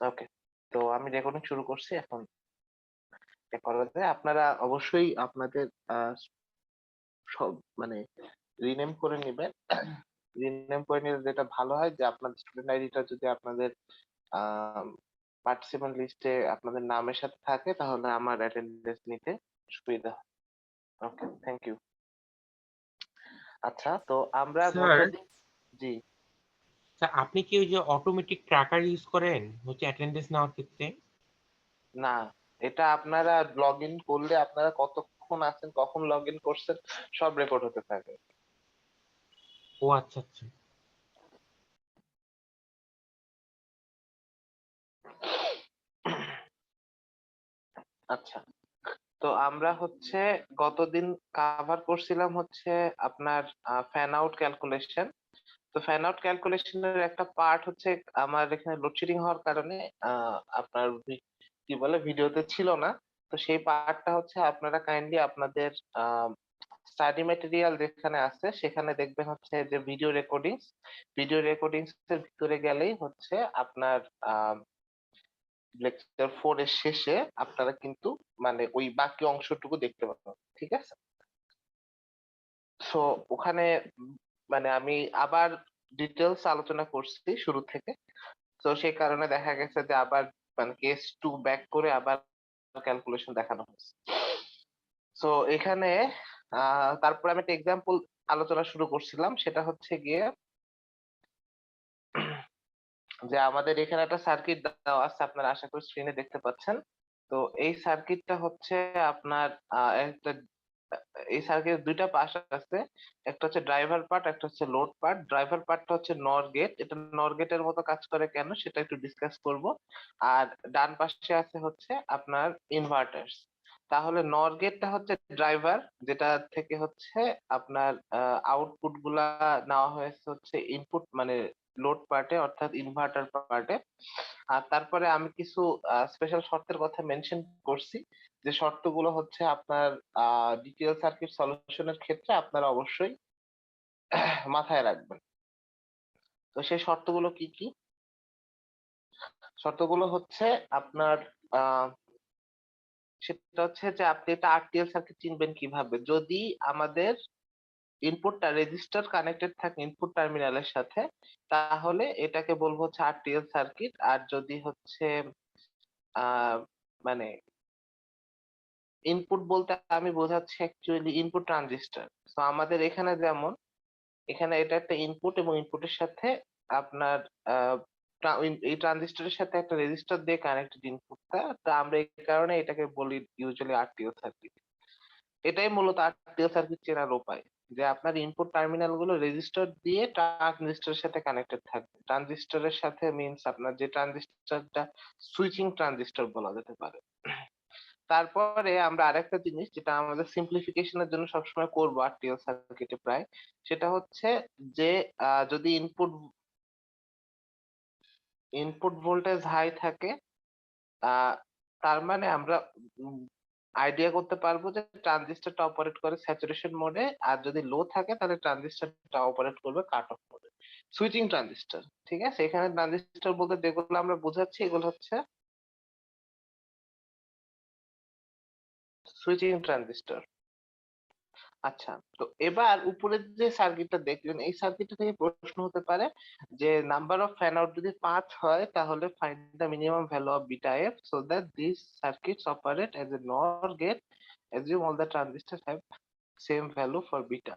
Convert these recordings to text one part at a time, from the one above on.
ওকে। তো আমি রেকর্ডিং শুরু করছি এখন। করা যায়। আপনারা অবশ্যই আপনাদের আ সব মানে রিনেম করে নিবেন। রিনেম করে নিলে যেটা ভালো হয় যে আপনাদের স্টুডেন্ট আইডিটা যদি আপনাদের আ পার্টিসিপেন্ট লিস্টে আপনাদের নামের সাথে থাকে তাহলে আমার অ্যাটেন্ডেন্স নিতে সুবিধা হয়। ওকে, থ্যাংক ইউ। আচ্ছা, তো আমরা স্যার, গতদিন জি। আপনি কি ওই যে অটোমেটিক ট্র্যাকার ইউজ করেন হচ্ছে অ্যাটেন্ডেন্স নেওয়ার ক্ষেত্রে? না, এটা আপনারা লগইন করলে আপনারা কতক্ষণ আছেন, কখন লগইন করছেন সব রেকর্ড হতে থাকে। ও আচ্ছা, আচ্ছা। আচ্ছা। তো আমরা হচ্ছে গতদিন কাভার করছিলাম হচ্ছে আপনার ফ্যান আউট ক্যালকুলেশন। তো ফ্যান আউট ক্যালকুলেশন এর একটা পার্ট হচ্ছে আমার এখানে লোডশেডিং হওয়ার কারণে আপনার কি বলে ভিডিওতে ছিল না। তো সেই পার্টটা হচ্ছে আপনারা কাইন্ডলি আপনাদের আ স্টাডি ম্যাটেরিয়াল যেখানে আছে সেখানে দেখবেন হচ্ছে যে ভিডিও রেকর্ডিংস এর ভিতরে গেলেই হচ্ছে আপনার আ লেকচার 4 এর শেষে আপনারা কিন্তু মানে ওই বাকি অংশটুকু দেখতে পাবেন। ঠিক আছে? সো ওখানে মানে আমি আবার ডিটেইলস আলোচনা করছি শুরু থেকে। তো সেই কারণে দেখা গেছে যে আবার মানে কেস 2 ব্যাক করে আবার ক্যালকুলেশন দেখানো হয়েছে। সো এখানে তারপরে আমি একটা এক্সাম্পল আলোচনা শুরু করছিলাম। সেটা হচ্ছে গিয়ে যে আমাদের এখানে একটা সার্কিট দেওয়া আছে। আপনারা আশা করি স্ক্রিনে দেখতে পাচ্ছেন। তো এই সার্কিটটা হচ্ছে আপনার একটা এই সার্কিটের ২ টা পাশ আছে। একটা হচ্ছে ড্রাইভার পার্ট, একটা হচ্ছে লোড পার্ট। ড্রাইভার পার্টটা হচ্ছে নর গেট। এটা নর গেটের মতো কাজ করে কেন সেটা একটু ডিসকাস করব। আর ডান পাশে আছে হচ্ছে আপনার ইনভার্টার্স। তাহলে নর গেটটা হচ্ছে ড্রাইভার, যেটা থেকে হচ্ছে আপনার আউটপুট গুলা নেওয়া হয়েছে হচ্ছে ইনপুট মানে লোড পার্টে অর্থাৎ ইনভার্টার পার্টে। আর তারপরে আমি কিছু স্পেশাল শর্তের কথা মেনশন করছি। যে শর্তগুলো হচ্ছে আপনার ডিটিএল সার্কিট সলিউশন এর ক্ষেত্রে আপনারা অবশ্যই মাথায় রাখবেন। তো সেই শর্তগুলো কি, কি? শর্তগুলো হচ্ছে আপনার আ সেটা হচ্ছে যে আপনি এটা আরটিএল সার্কিট চিনবেন কিভাবে? যদি আমাদের ইনপুটটা রেজিস্টার কানেক্টেড থাকে ইনপুট টার্মিনালের সাথে, তাহলে এটাকে বলবো হচ্ছে আরটিএল সার্কিট। আর যদি হচ্ছে আ মানে ইনপুট বলতে আমি বোঝাচ্ছি অ্যাকচুয়ালি ইনপুট ট্রানজিস্টর। সো আমাদের এখানে যেমন এখানে এটা একটা ইনপুট এবং ইনপুটের সাথে আপনার আ এই ট্রানজিস্টরের সাথে একটা রেজিস্টর দিয়ে কানেক্টেড ইনপুটটা। তো আমরা এই কারণে এটাকে বলি ইউজুয়ালি আরটিএল সার্কিট। এটাই মূলত আরটিএল সার্কিট চেনার উপায়। যে আপনার ইনপুট টার্মিনাল গুলো রেজিস্টর দিয়ে ট্রানজিস্টরের সাথে কানেক্টেড থাকবে। ট্রানজিস্টরের সাথে মিনস আপনার যে ট্রানজিস্টরটা সুইচিং ট্রানজিস্টর বলা যেতে পারে। তারপরে আমরা আরেকটা জিনিস যেটা আমাদের সিম্পলিফিকেশন এর জন্য সবসময় করবো আরটিএল সার্কিটে প্রায়, সেটা হচ্ছে যে যদি ইনপুট ভোল্টেজ হাই থাকে আ তার মানে আমরা উম আইডিয়া করতে পারবো যে ট্রানজিস্টরটা অপারেট করে স্যাচুরেশন মোডে। আর যদি লো থাকে তাহলে ট্রানজিস্টরটা অপারেট করবে কাট অফ মোডে। Switching transistor. ঠিক আছে? এখানে ট্রানজিস্টর বলতে যেগুলো আমরা বোঝাচ্ছি এগুলো হচ্ছে সুইচিং ট্রানজিস্টর। আচ্ছা, তো এবার উপরের যে সার্কিটটা দেখলেন এই সার্কিটটা থেকে প্রশ্ন হতে পারে যে নাম্বার অফ ফ্যান আউট যদি ৫ হয় তাহলে find the minimum value of beta F so that this circuits operate as a নর gate assume all the transistors have same value for beta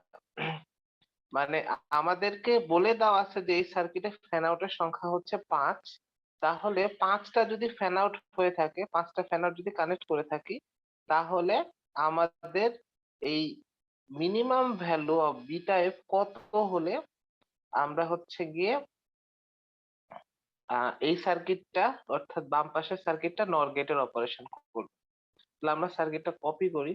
মানে আমাদেরকে বলে দেওয়া আছে যে এই সার্কিটে ফ্যান আউটের সংখ্যা হচ্ছে ৫। তাহলে ৫ টা যদি ফ্যান আউট হয়ে থাকে, ৫ টা ফ্যান আউট যদি কানেক্ট করে থাকি, তাহলে আমাদের এই minimum value of beta F কত হলে আমরা হচ্ছে গিয়ে এই সার্কিটটা অর্থাৎ বাম পাশের সার্কিটটা নর গেটের অপারেশন করব। তাহলে আমরা সার্কিটটা কপি করি।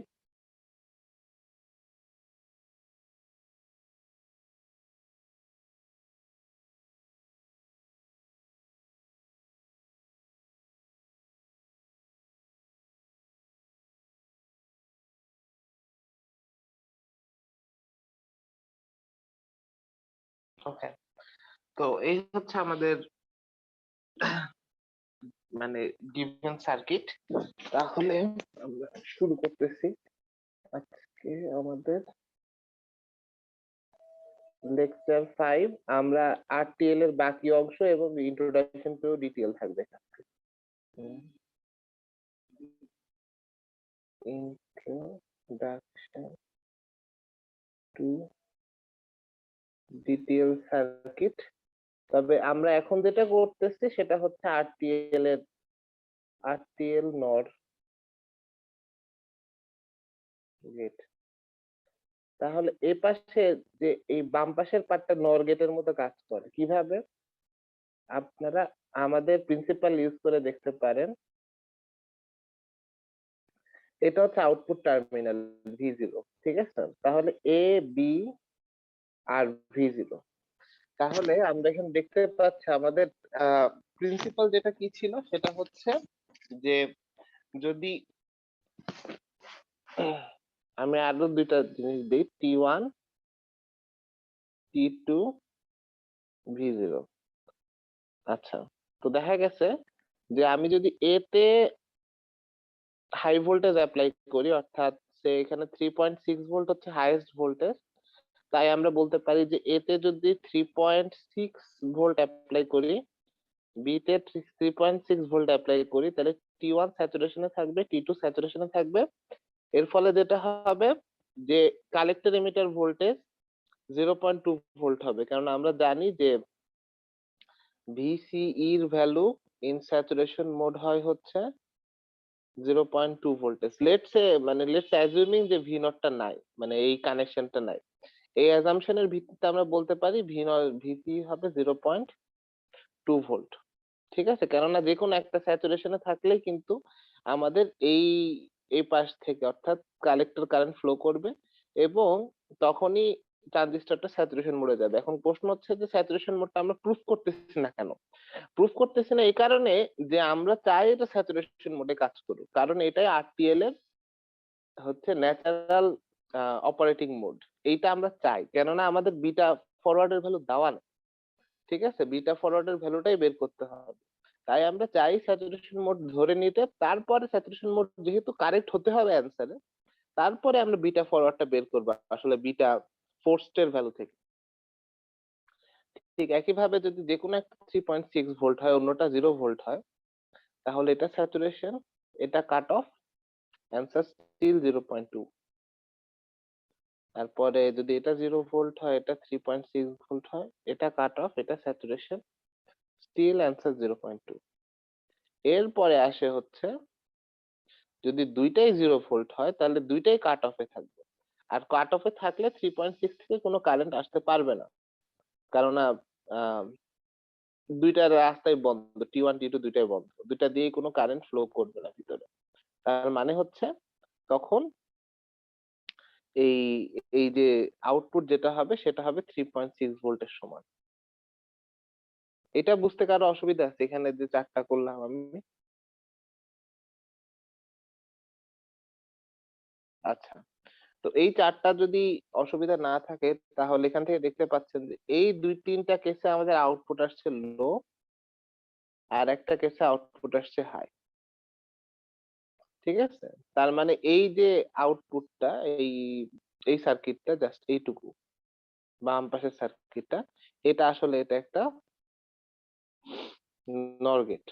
ওকে। তো এই হচ্ছে আমাদের মানে গিভেন সার্কিট। তাহলে আমরা শুরু করতেছি। আজকে আমাদের লেকচার 5, আমরা আরটিএল এর বাকি অংশ এবং ইন্ট্রোডাকশন টু ডিটেইল থাকবে। Introduction to detail circuit. তবে আমরা এখন যেটা করতেছি সেটা হচ্ছে আরটিএল নর গেট। তাহলে এই পাশে যে এই বাম পাশের পার্টটা নর গেটের মতো কাজ করে কিভাবে আপনারা আমাদের প্রিন্সিপাল ইউজ করে দেখতে পারেন। এটা হচ্ছে আউটপুট টার্মিনাল V0, ঠিক আছে? তাহলে এ বি আর V0। তাহলে আমরা এখানে দেখতে পাচ্ছি আমাদের প্রিন্সিপাল যেটা কি ছিল সেটা হচ্ছে যে যদি আমি আরো দুইটা জিনিস দিই, T1 T2 V0। আচ্ছা, তো দেখা গেছে যে আমি যদি এ তে হাই ভোল্টেজ অ্যাপ্লাই করি, অর্থাৎ সে এখানে 3.6 ভোল্ট হচ্ছে হাইয়েস্ট ভোল্টেজ, তাই আমরা বলতে পারি যে এ তে যদি 3.6 ভোল্ট অ্যাপ্লাই করি, বি তে 3.6 ভোল্ট অ্যাপ্লাই করি, তাহলে T1 স্যাচুরেশনে থাকবে, T2 স্যাচুরেশনে থাকবে। এর ফলে যেটা হবে যে কালেক্টর এমিটার ভোল্টেজ 0.2 ভোল্ট হবে, কারণ আমরা জানি যে VCE এর ভ্যালু ইন স্যাচুরেশন মোড হয় হচ্ছে 0.2 ভোল্টেজ। লেটস অ্যাজিউমিং যে ভি নটটা নাই, মানে এই কানেকশনটা নাই। এই অ্যাজাম্পশনের ভিত্তিতে আমরা বলতে পারি ভিসি হবে 0.2 ভোল্ট, ঠিক আছে? কেননা যে কোনো একটা স্যাচুরেশনে থাকলেই কিন্তু আমাদের এই পাশ থেকে অর্থাৎ কালেক্টর কারেন্ট ফ্লো করবে এবং তখনই ট্রানজিস্টরটা স্যাচুরেশন মোডে যাবে। এখন প্রশ্ন হচ্ছে যে স্যাচুরেশন মোডটা আমরা প্রুফ করতেছি না কেন? প্রুফ করতেছি না এই কারণে যে আমরা চাই এটা স্যাচুরেশন মোডে কাজ করুক, কারণ এটাই আরটিএল এর হচ্ছে ন্যাচারাল অপারেটিং মোড। এইটা আমরা চাই, কেননা আমাদের বিটা ফরওয়ার্ডের ভ্যালু দেওয়া নেই, ঠিক আছে? বিটা ফরওয়ার্ডের ভ্যালুটাই বের করতে হবে। তাই আমরা চাই স্যাচুরেশন মোড ধরে নিতে, তারপরে স্যাচুরেশন মোড যেহেতু কারেক্ট হতে হবে অ্যান্সারে, তারপরে আমরা বিটা ফরওয়ার্ডটা বের করবো আসলে বিটা ফোর্সড এর ভ্যালু থেকে। ঠিক একইভাবে যদি যে কোনো একটা 3.6 ভোল্ট হয়, অন্যটা 0 ভোল্ট হয়, তাহলে এটা স্যাচুরেশন, এটা কাট অফ, অ্যান্সার স্টিল 0.2। তারপরে যদি এটা 0 ভোল্ট হয়, এটা 3.6 ভোল্ট হয়, এটা কাট অফ, এটা স্যাচুরেশন, স্টিল অ্যান্সার 0.2। এরপরে আসে হচ্ছে যদি দুইটাই 0 ভোল্ট হয় তাহলে দুইটাই কাট অফে থাকবে, আর কাট অফে থাকলে 3.6 থেকে কোনো কারেন্ট আসতে পারবে না, কারণ দুইটা রাস্তাই বন্ধ, T1 T2 দুইটাই বন্ধ, দুইটা দিয়ে কোনো কারেন্ট ফ্লো করবে না ভিতরে। তার মানে হচ্ছে তখন এই এই যে আউটপুট যেটা হবে সেটা হবে 3.6 ভোল্টের সমান। এটা বুঝতে কারো অসুবিধা আছে এখানে যে চারটা করলাম আমি? আচ্ছা, তো এই চারটা যদি অসুবিধা না থাকে তাহলে এখান থেকে দেখতে পাচ্ছেন যে এই দুই তিনটা কেসে আমাদের আউটপুট আসছে লো, আর একটা কেসে আউটপুট আসছে হাই, ঠিক আছে? তার মানে এই যে আউটপুটটা, এই এই সার্কিটটা জাস্ট এইটুকু বাম পাশের সার্কিটটা, এটা আসলে এটা একটা নর গেট।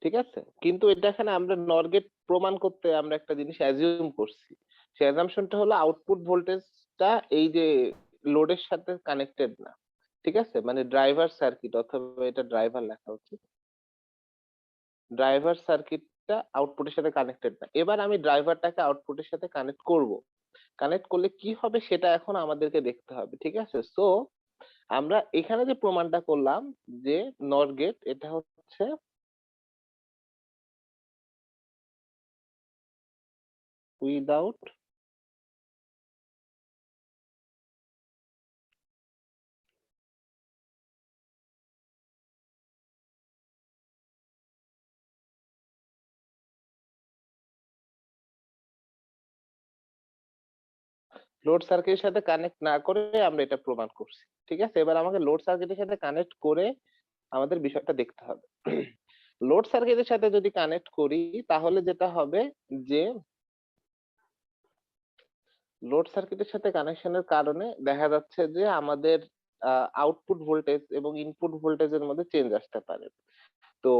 ঠিক আছে, কিন্তু এটা এখানে আমরা নর গেট প্রমাণ করতে আমরা একটা জিনিস অ্যাজিউম করছি। সেই অ্যাজাম্পশনটা হলো আউটপুট ভোল্টেজটা এই যে লোডের সাথে কানেক্টেড না, ঠিক আছে? মানে ড্রাইভার সার্কিট, অথবা এটা ড্রাইভার লেখা উচিত, ড্রাইভার সার্কিটটা আউটপুটের সাথে কানেক্টেড না। এবার আমি ড্রাইভারটাকে আউটপুটের সাথে কানেক্ট করব, কানেক্ট করলে কি হবে সেটা এখন আমাদেরকে দেখতে হবে, ঠিক আছে? সো আমরা এখানে যে প্রমাণটা করলাম যে নর গেট, এটা হচ্ছে উইদাউট লোড সার্কিটের সাথে কানেক্ট না করে আমরা এটা প্রমাণ করছি। ঠিক আছে, এবার আমাকে লোড সার্কিটের সাথে কানেক্ট করে আমাদের বিষয়টা দেখতে হবে। লোড সার্কিটের সাথে যদি কানেক্ট করি তাহলে যেটা হবে যে লোড সার্কিটের সাথে কানেকশনের কারণে দেখা যাচ্ছে যে আমাদের আউটপুট ভোল্টেজ এবং ইনপুট ভোল্টেজের মধ্যে চেঞ্জ আসতে পারে। তো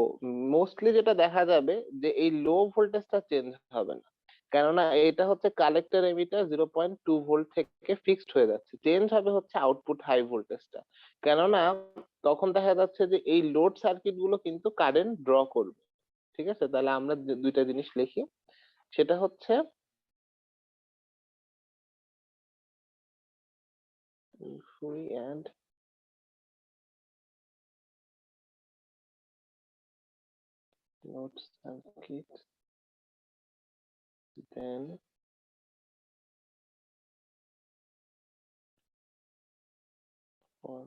মোস্টলি যেটা দেখা যাবে যে এই লো ভোল্টেজটা চেঞ্জ হবে না, কেননা এটা হচ্ছে কালেক্টর এমিটার 0.2 ভোল্ট থেকে ফিক্সড হয়ে যাচ্ছে। চেঞ্জ হবে হচ্ছে আউটপুট হাই ভোল্টেজটা, কেননা তখন দেখা যাচ্ছে যে এই লোড সার্কিট গুলো কিন্তু কারেন্ট ড্র করবে। ঠিক আছে, তাহলে আমরা দুইটা জিনিস লিখি, সেটা হচ্ছে free and load circuit, then for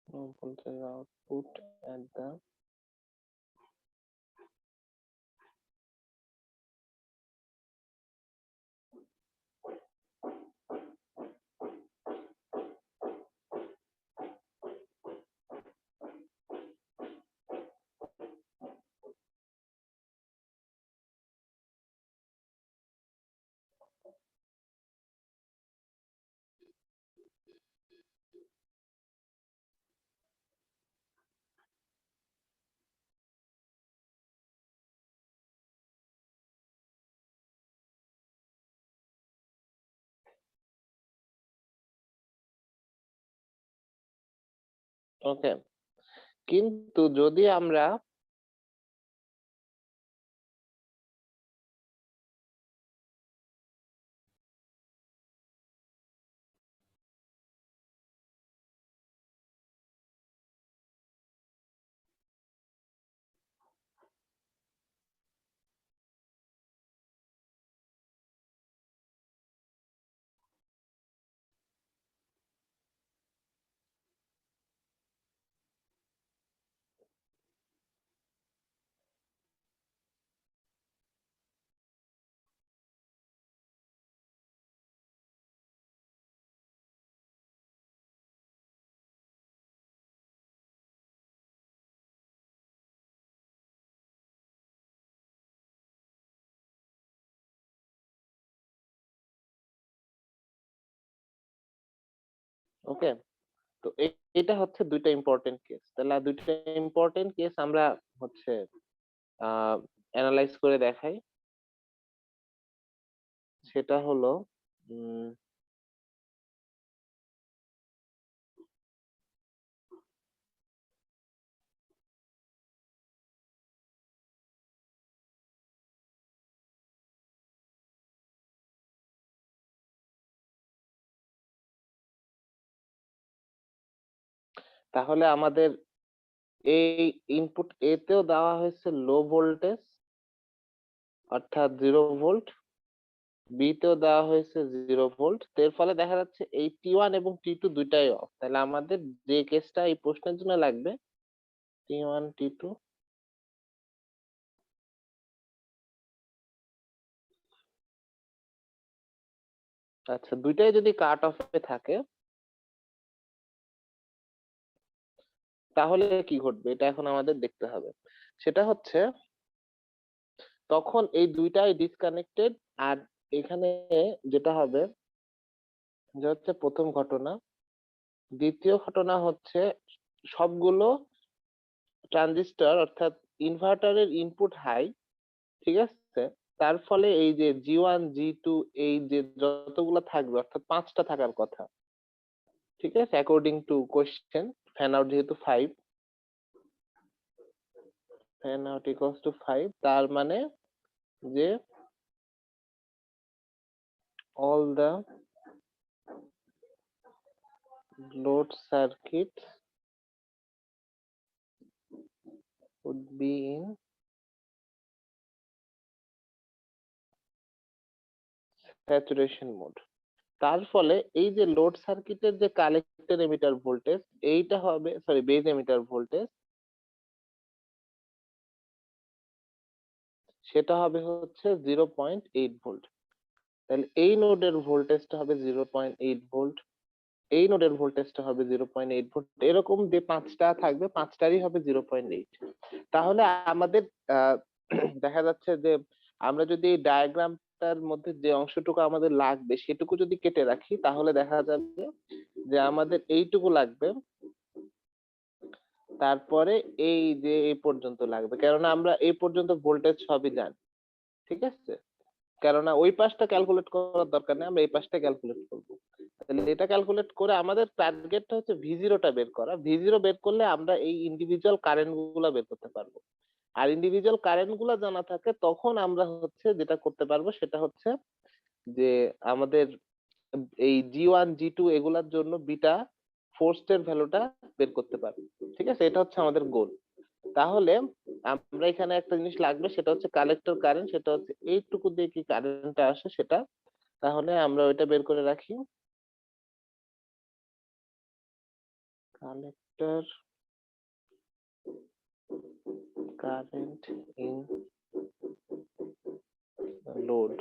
low voltage output at the ওকে। কিন্তু যদি আমরা ওকে, তো এটা হচ্ছে দুইটা ইম্পর্টেন্ট কেস। তাহলে আর দুইটা ইম্পর্টেন্ট কেস আমরা হচ্ছে অ্যানালাইজ করে দেখাই। সেটা হলো উম, তাহলে আমাদের এই ইনপুট এ তেও দেওয়া হয়েছে লো ভোল্টেজ অর্থাৎ 0 ভোল্ট, বি তেও দেওয়া হয়েছে 0 ভোল্ট। এর ফলে দেখা যাচ্ছে এই T1 এবং T2 দুইটাই অফ। তাহলে আমাদের যে কেসটা এই প্রশ্নের জন্য লাগবে T1 T2, আচ্ছা দুইটাই যদি কাট অফে থাকে তাহলে কি ঘটবে এটা এখন আমাদের দেখতে হবে। সেটা হচ্ছে তখন এই দুইটাই ডিসকানেক্টেড। আর এখানে যেটা হবে যে হচ্ছে প্রথম ঘটনা, দ্বিতীয় ঘটনা হচ্ছে সবগুলো ট্রানজিস্টর অর্থাৎ ইনভার্টারের ইনপুট হাই। ঠিক আছে, তার ফলে এই যে G1 G2 এই যে যতগুলো থাকবে অর্থাৎ 5টা থাকার কথা। ঠিক আছে, according to question fan out যেহেতু 5, ফ্যান আউট ইকুয়ালস টু 5, তার মানে যে all the load circuits would be in saturation mode. তার ফলে এই যে লোড সার্কিটের যে কালেক্টর এমিটার ভোল্টেজ এইটা হবে, সরি, বেজ এমিটার ভোল্টেজ, সেটা হবে হচ্ছে 0.8 ভোল্ট। তাহলে এই নোডের ভোল্টেজটা হবে 0.8 ভোল্ট, এই নোডের ভোল্টেজটা হবে 0.8 ভোল্ট, এরকম যে পাঁচটা থাকবে পাঁচটারই হবে 0.8। তাহলে আমাদের দেখা যাচ্ছে যে আমরা যদি এই ডায়াগ্রামটার মধ্যে যে অংশটুকু আমাদের লাগবে সেটুকু যদি কেটে রাখি তাহলে দেখা যাবে যে আমাদের এইটুকু লাগবে, তারপরে এই যে এই পর্যন্ত লাগবে, কেননা আমরা এই পর্যন্ত ভোল্টেজ সবই জানি, ঠিক আছে? কেননা ওই পাশটা ক্যালকুলেট করার দরকার নেই, আমরা এই পাশটা ক্যালকুলেট করবো। তাহলে এটা ক্যালকুলেট করে আমাদের টার্গেটটা হচ্ছে V0টা বের করা। V0 বের করলে আমরা এই ইন্ডিভিজুয়াল কারেন্ট গুলা বের করতে পারবো। আর ইন্ডিভিজুয়াল কারেন্ট গুলা জানা থাকে তখন আমরা হচ্ছে যেটা করতে পারবো সেটা হচ্ছে যে আমাদের এই G1 G2 এগুলার জন্য বিটা ফোর্সের ভ্যালুটা বের করতে পারবো, ঠিক আছে? এটা হচ্ছে আমাদের গোল। তাহলে আমরা এখানে একটা জিনিস লাগবে, সেটা হচ্ছে কালেক্টর কারেন্ট, সেটা হচ্ছে এইটুকু দিয়ে কি কারেন্টটা আসে সেটা। তাহলে আমরা ওইটা বের করে রাখি। Collector current in load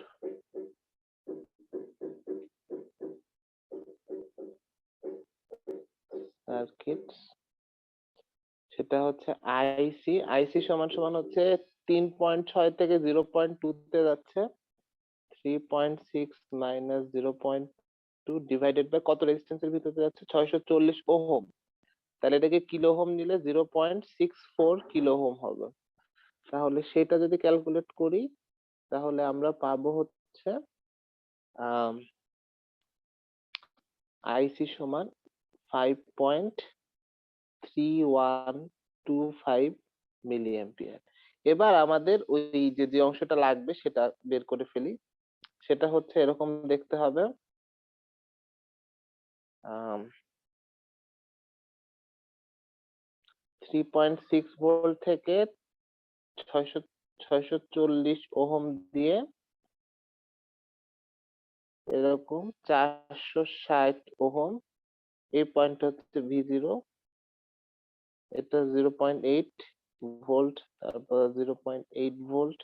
circuit, সেটা হচ্ছে আইসি। আইসি সমান সমান হচ্ছে 3.6 থেকে 0.2 তে যাচ্ছে, 3.6 মাইনাস 0.2 ডিভাইডেড বাই কত রেজিস্ট্যান্সের ভিতরে যাচ্ছে, 640 ওহম। তাহলে এটাকে কিলো ওহম নিলে 0.64 কিলো ওহম হবে। তাহলে সেটা যদি ক্যালকুলেট করি তাহলে আমরা পাবো হচ্ছে আইসি সমান 5.3125 মিলি অ্যাম্পিয়ার। এবার আমাদের ওই যে যে অংশটা লাগবে সেটা বের করে ফেলি। সেটা হচ্ছে এরকম দেখতে হবে, 3.6 ভোল্ট থেকে 640 ওহম দিয়ে এরকম 460 ওহম, এই পয়েন্ট হচ্ছে V0, এটা 0.8 ভোল্ট, তারপর 0.8 ভোল্ট,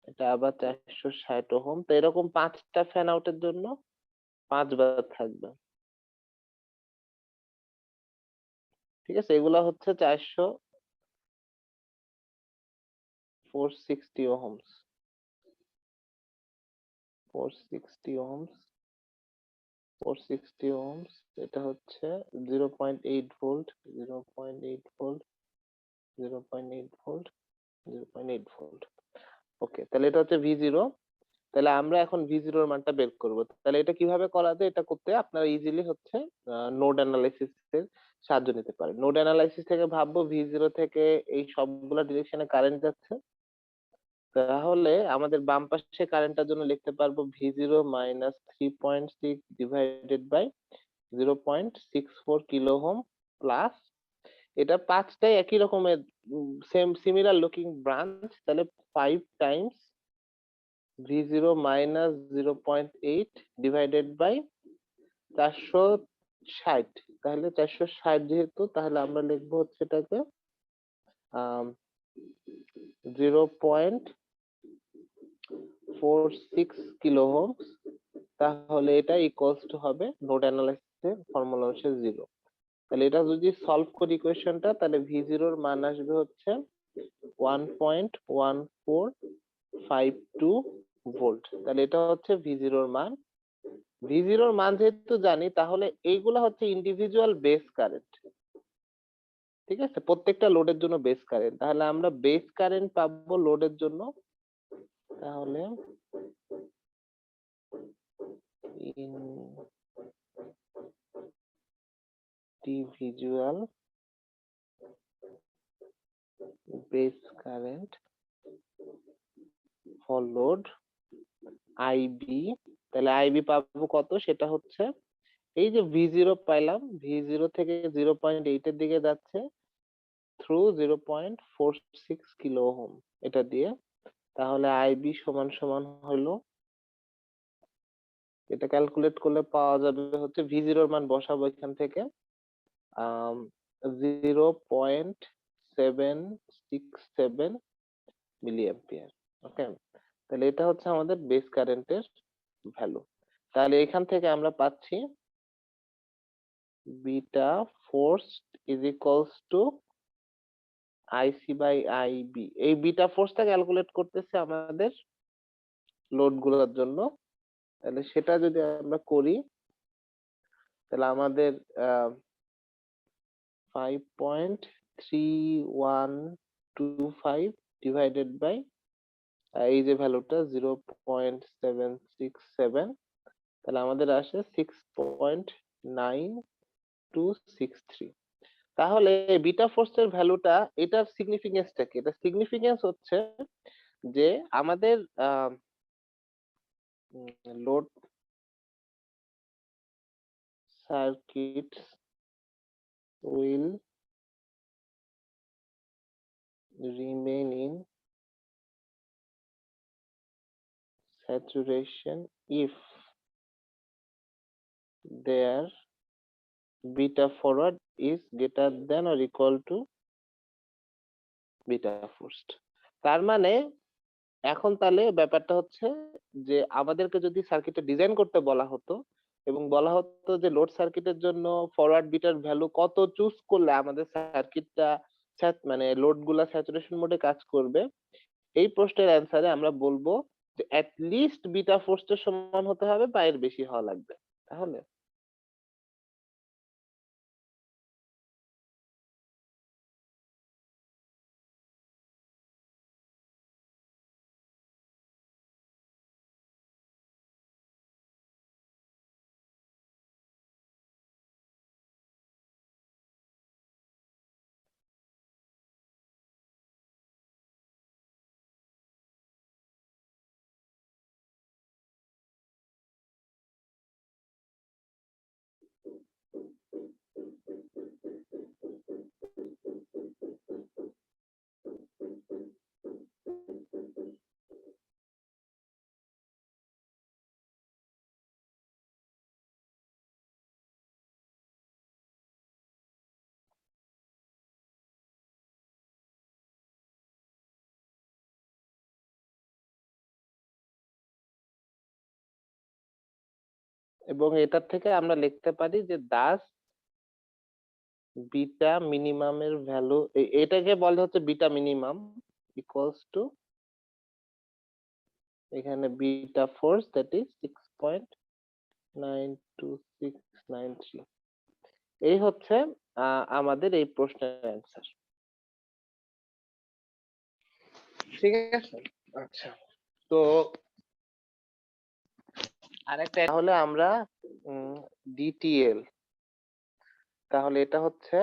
এটা আবার 460 ওহম। তো এরকম পাঁচটা ফ্যান আউটের জন্য 5 বার থাকবে, ঠিক আছে? এগুলা হচ্ছে 460 ওহমস, 460 ওহমস, 460 ওহমস। এটা হচ্ছে 0.8 ভোল্ট, 0.8 ভোল্ট, 0.8 ভোল্ট, 0.8 ভোল্ট। ওকে, তাহলে এটা হচ্ছে V0। তাহলে আমরা এখন V0 এর মানটা বের করব। তাহলে এটা কিভাবে করা যায়? এটা করতে আপনারা ইজিলি হচ্ছে নোড অ্যানালাইসিস এর সাহায্য নিতে পারেন। নোড অ্যানালাইসিস থেকে ভাববো V0 থেকে এই সবগুলা ডিরেকশনে কারেন্ট যাচ্ছে, তাহলে আমাদের বাম পাশে কারেন্টটার জন্য লিখতে পারবো V0 minus 3.6 divided by 0.64 kilo ohm plus, এটা পাঁচটাই একই রকমের সেম সিমিলার লুকিং ব্রাঞ্চ, তাহলে 5 Times V0 minus 0.8 divided by 460। তাহলে 460 যেহেতু, তাহলে আমরা লিখবো হচ্ছে এটাকে 0.46 কিলো ওহম। তাহলে এটা ইকুয়ালস টু হবে নোড অ্যানালাইসিসের ফর্মুলা হচ্ছে 0। তাহলে এটা যদি সলভ করি ইকুয়েশনটা, তাহলে V0 এর মান আসবে হচ্ছে 1.1452 ভোল্ট। তাহলে এটা হচ্ছে V0 এর মান। V0 এর মান যেহেতু জানি, তাহলে এইগুলা হচ্ছে ইন্ডিভিজুয়াল বেস কারেন্ট, ঠিক আছে? প্রত্যেকটা লোডের জন্য বেস কারেন্ট। তাহলে আমরা বেস কারেন্ট পাবো লোডের জন্য, তাহলে individual base current for load IB. তাহলে আইবি পাবো কত? সেটা হচ্ছে এই যে V0 পাইলাম, V0 থেকে 0.8 এর দিকে যাচ্ছে থ্রু 0.46 কিলো ওহম এটা দিয়ে। তাহলে আইবি সমান সমান হলো এটা ক্যালকুলেট করলে পাওয়া যাবে হচ্ছে V0 এর মান বসাবো এখান থেকে 0.767 মিলিঅ্যাম্পিয়ার। ওকে, তাহলে এটা হচ্ছে আমাদের বেস কারেন্টের ভ্যালু। তাহলে এখান থেকে আমরা পাচ্ছি beta force is equals to IC by IB. এই বিটা ফোর্সটা ক্যালকুলেট করতেছে আমাদের লোড গুলোর জন্য। তাহলে সেটা যদি আমরা করি তাহলে আমাদের 5.3125 ডিভাইডেড বাই এই যে ভ্যালুটা 0.767, তাহলে আমাদের আসে 6.9263। তাহলে বিটা ফোর্সের ভ্যালুটা, এটার সিগনিফিকেন্সটা কি? এটা সিগনিফিকেন্স হচ্ছে যে আমাদের load circuits will remain in saturation if their beta forward is greater than or equal to beta forced। তার মানে এখন তাহলে ব্যাপারটা হচ্ছে যে আমাদেরকে যদি সার্কিটটা ডিজাইন করতে বলা হতো এবং বলা হতো যে লোড সার্কিটের জন্য ফরওয়ার্ড বিটার ভ্যালু কত চুজ করলে আমাদের সার্কিটটা মানে লোড গুলা স্যাচুরেশন মোডে কাজ করবে, এই প্রশ্নের অ্যান্সারে আমরা বলবো যে অ্যাট লিস্ট বিটা ফোর্সের সমান হতে হবে বা এর বেশি হওয়া লাগবে। তাহলে এবং এটার থেকে আমরা লিখতে পারি যে দাস বিটা মিনিমামের ভ্যালু, এটাকে বলে হচ্ছে বিটা মিনিমাম ইকুয়ালস টু এখানে বিটা ফোর্স দ্যাট ইজ 6.92693। এই হচ্ছে আমাদের এই প্রশ্নের অ্যান্সার। ঠিক আছে, আচ্ছা। তো আরেকটা তাহলে আমরা ডিটিএল, তাহলে এটা হচ্ছে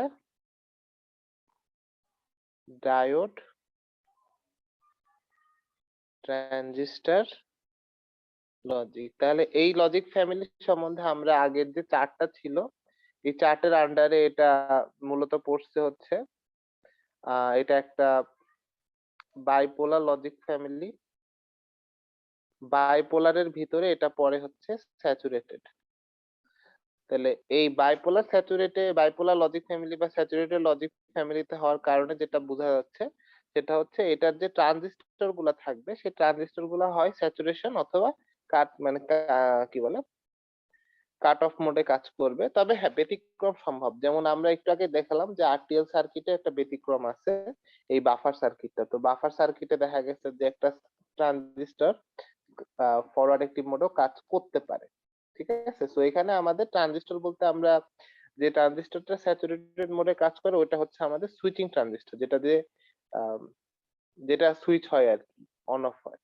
ডায়োড ট্রানজিস্টর লজিক। তাহলে এই লজিক ফ্যামিলি সম্বন্ধে আমরা আগের যে চার্টটা ছিল এই চার্টের আন্ডারে এটা মূলত পড়ছে হচ্ছে এটা একটা বাইপোলার লজিক ফ্যামিলি। বাইপোলারের ভিতরে এটা পড়ে হচ্ছে স্যাচুরেটেড। তাহলে এই বাইপোলার লজিক ফ্যামিলি বা স্যাচুরেটেড লজিক ফ্যামিলিতে হওয়ার কারণে যেটা বোঝা যাচ্ছে সেটা হচ্ছে এটার যে ট্রানজিস্টর গুলা থাকবে সেই ট্রানজিস্টর গুলা হয় স্যাচুরেশন অথবা কাট মানে কি বলে কাট অফ মোডে কাজ করবে। তবে হ্যাঁ, ব্যতিক্রম সম্ভব। যেমন আমরা একটু আগে দেখালাম যে আরটিএল সার্কিটে একটা ব্যতিক্রম আছে, এই বাফার সার্কিটটা। তো বাফার সার্কিটে দেখা গেছে যে একটা ট্রানজিস্টর ফরওয়ার্ড অ্যাক্টিভ মোডেও কাজ করতে পারে। ঠিক আছে, সো এখানে আমাদের ট্রানজিস্টর বলতে আমরা যে ট্রানজিস্টরটা স্যাচুরেটেড মোডে কাজ করে ওটা হচ্ছে আমাদের সুইচিং ট্রানজিস্টর, যেটা দিয়ে যেটা সুইচ হয় আর কি, অন অফ হয়।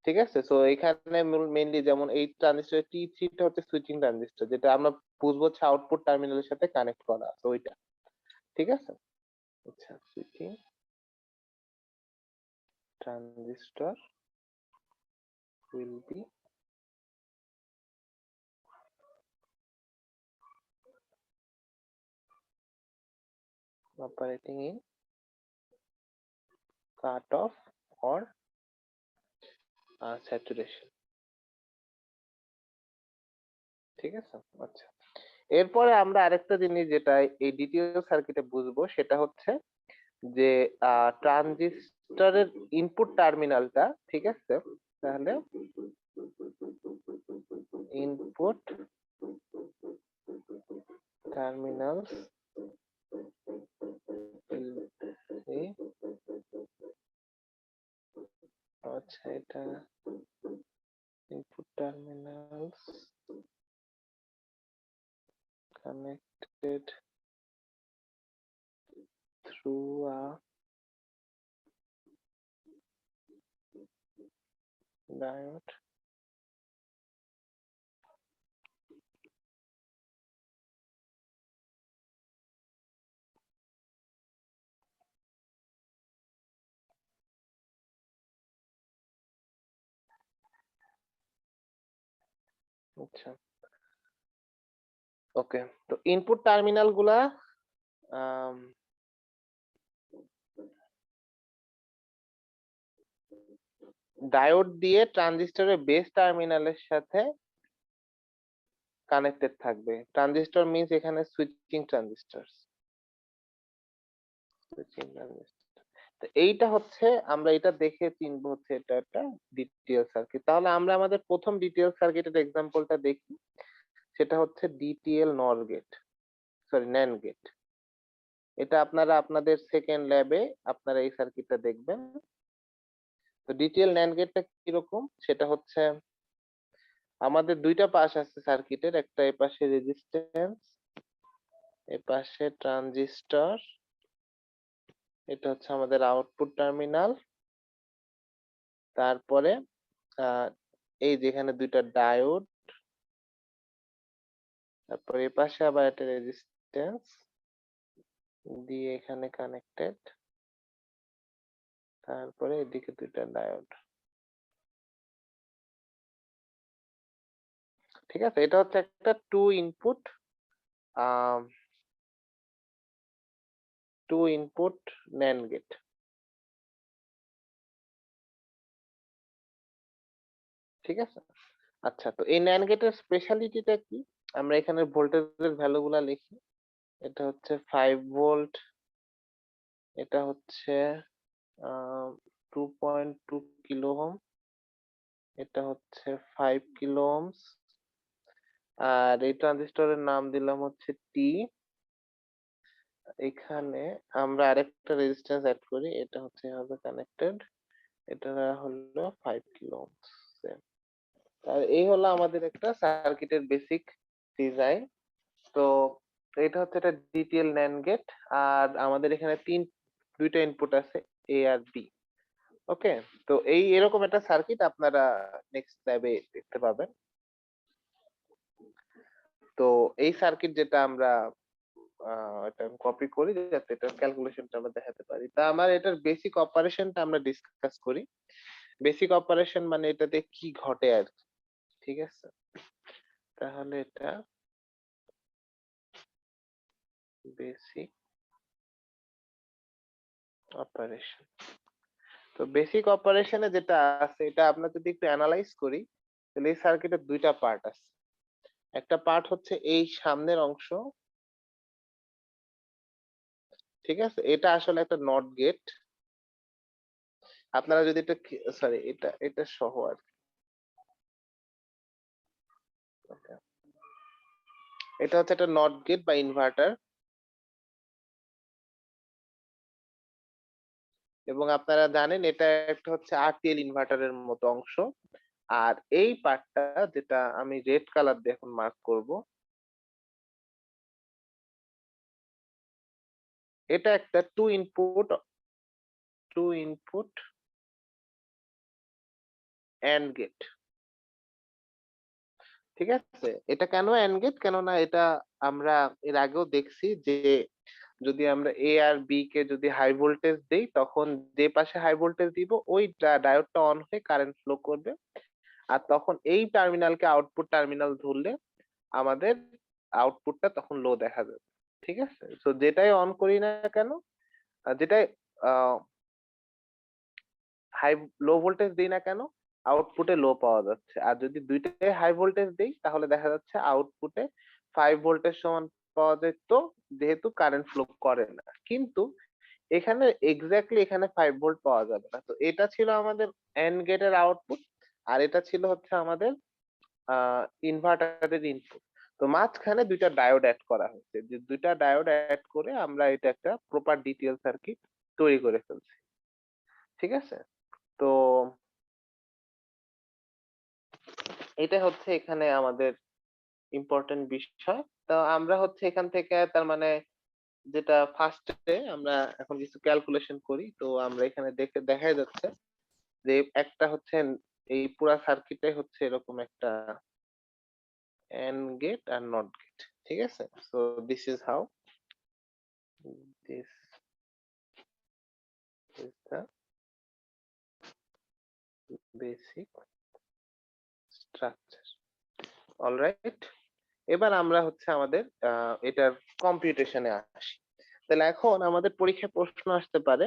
ঠিক আছে, সো এখানে মেইনলি যেমন এই ট্রানজিস্টর T3 টা হচ্ছে সুইচিং ট্রানজিস্টর, যেটা আমরা বুঝবো হচ্ছে আউটপুট টার্মিনালের সাথে কানেক্ট করা আছে ওইটা। ঠিক আছে, আচ্ছা, switching transistor will be operating in cut off or saturation। ঠিক আছে? আচ্ছা। এরপরে আমরা আরেকটা জিনিস যেটা এই ডিটিএল সার্কিটে বুঝবো সেটা হচ্ছে যে ট্রানজিস্টরের ইনপুট টার্মিনালটা, ঠিক আছে? তাহলে ইনপুট টার্মিনাল আচ্ছা, এটা input terminals connected through a diode. আচ্ছা, ওকে। তো ইনপুট টার্মিনাল গুলা ডায়োড দিয়ে ট্রানজিস্টরের বেস টার্মিনালের সাথে কানেক্টেড থাকবে। ট্রানজিস্টর মিন্স এখানে সুইচিং ট্রানজিস্টর। তো এইটা হচ্ছে, আমরা এটা দেখে চিনবো হচ্ছে এটা একটা ডিটিএল সার্কিট। তাহলে আমরা আমাদের প্রথম ডিটিএল সার্কিটের এক্সাম্পলটা দেখি, সেটা হচ্ছে ডিটিএল নর গেট, সরি ন্যান্ড গেট। এটা আপনারা আপনাদের সেকেন্ড ল্যাবে আপনারা এই সার্কিটটা দেখবেন। তো ডিটিএল ন্যান্ড গেটটা কিরকম সেটা হচ্ছে, আমাদের দুইটা পাশ আছে সার্কিটের, একটা এপাশে রেজিস্ট্যান্স, এপাশে ট্রানজিস্টর, এটা হচ্ছে আমাদের আউটপুট টার্মিনাল। তারপরে এই যেখানে দুইটা ডায়োড, তারপরে এপাশে আবার একটা রেজিস্ট্যান্স দিয়ে এখানে কানেক্টেড, তারপরে এদিকে দুইটা ডায়োড। ঠিক আছে, এটা হচ্ছে একটা টু ইনপুট ন্যান্ড গেট। ঠিক আছে, আচ্ছা। তো এই ন্যান্ড গেটের স্পেশালিটিটা কি? আমরা এখানে ভোল্টেজের ভ্যালু গুলা লিখি। এটা হচ্ছে 5 ভোল্ট, এটা হচ্ছে 2.2 কিলো ওহম, এটা হচ্ছে 5 কিলো ওহমস, আর এই ট্রানজিস্টরের নাম দিলাম হচ্ছে টি। এখানে আমরা আরেকটা রেজিস্ট্যান্স অ্যাড করি, এটা হচ্ছে হবে কানেক্টেড, এটা হলো 5 কিলো ওহমস। আর এই হলো আমাদের একটা সার্কিটের বেসিক ডিজাইন। তো এটা হচ্ছে একটা ডিটিএল ন্যান্ড গেট, আর আমাদের এখানে দুইটা ইনপুট আছে, এ আর বি। ওকে, তো এই এরকম একটা সার্কিট আপনারা নেক্সট ল্যাবে দেখতে পাবেন। তো এই সার্কিট যেটা আমরা এটা কপি করি যাতে এটার ক্যালকুলেশনটা আমরা দেখাতে পারি। তা আমার এটার বেসিক অপারেশনটা আমরা ডিসকাস করি। বেসিক অপারেশন মানে এটাতে কি ঘটে আর কি। ঠিক আছে, তাহলে এটা বেসিক অপারেশন। তো বেসিক অপারেশনে যেটা আছে এটা আমরা যদি একটু অ্যানালাইজ করি, তাহলে এই সার্কিটের দুইটা পার্ট আছে। একটা পার্ট হচ্ছে এই সামনের অংশ, ঠিক আছে? এটা আসলে একটা নট গেট। আপনারা যদি এটা, সরি, এটা সহ আর কি। এটা হচ্ছে একটা নট গেট বা ইনভার্টার, এবং আপনারা জানেন এটা একটা হচ্ছে আরটিএল ইনভার্টারের মতো অংশ। আর এই পার্টটা যেটা আমি রেড কালার দিয়ে এখন মার্ক করব, এটা একটা টু ইনপুট অ্যান্ড গেট। ঠিক আছে, এটা কেন অ্যান্ড গেট? কেননা এটা আমরা এর আগেও দেখছি যে যদি আমরা এ আর বি কে যদি হাই ভোল্টেজ দেই, তখন যে পাশে হাই ভোল্টেজ দিব ওই ডায়োডটা অন হয়ে কারেন্ট ফ্লো করবে, আর তখন এই টার্মিনালকে আউটপুট টার্মিনাল ধরলে আমাদের আউটপুটটা তখন লো দেখা যাবে। ঠিক আছে, তো যেটাই অন করি না কেন, যেটাই হাই লো ভোল্টেজ দিই না কেন, আউটপুটে লো পাওয়া যাচ্ছে। আর যদি দুইটাই হাই ভোল্টেজ দেই তাহলে দেখা যাচ্ছে আউটপুটে 5 ভোল্টের সমান পাওয়া যেত, যেহেতু কারেন্ট ফ্লো করে না। কিন্তু এখানে এক্স্যাক্টলি এখানে 5 ভোল্ট পাওয়া যাবে না। তো এটা ছিল আমাদের AND গেটের আউটপুট, আর এটা ছিল হচ্ছে আমাদের ইনভার্টারের ইনপুট। তো মাঝখানে দুইটা ডায়োড এড করা হয়েছে। যে দুইটা ডায়োড এড করে আমরা এটা একটা প্রপার ডিটিএল সার্কিট তৈরি করে ফেলছি। ঠিক আছে? তো এটা হচ্ছে এখানে আমাদের ইম্পর্টেন্ট বিষয়। তো আমরা হচ্ছে এখান থেকে তার মানে যেটা ফার্স্টে আমরা এখন কিছু ক্যালকুলেশন করি। তো আমরা এখানে দেখাই যাচ্ছে যে একটা হচ্ছে এই পুরা সার্কিটে হচ্ছে এরকম একটা AND গেট আর NOT গেট। ঠিক আছে? So this is how this is the basic structure. Alright? এবার আমরা হচ্ছে আমাদের এটার কম্পিউটেশনে আসি। তাহলে এখন আমাদের পরীক্ষায় প্রশ্ন আসতে পারে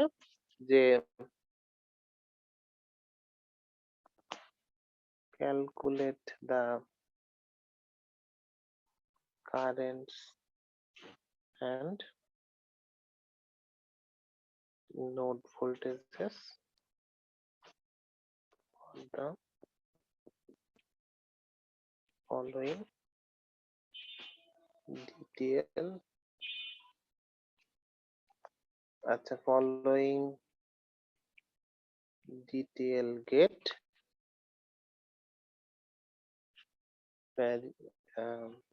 যে calculate the currents and node voltages on the following detail following detail gate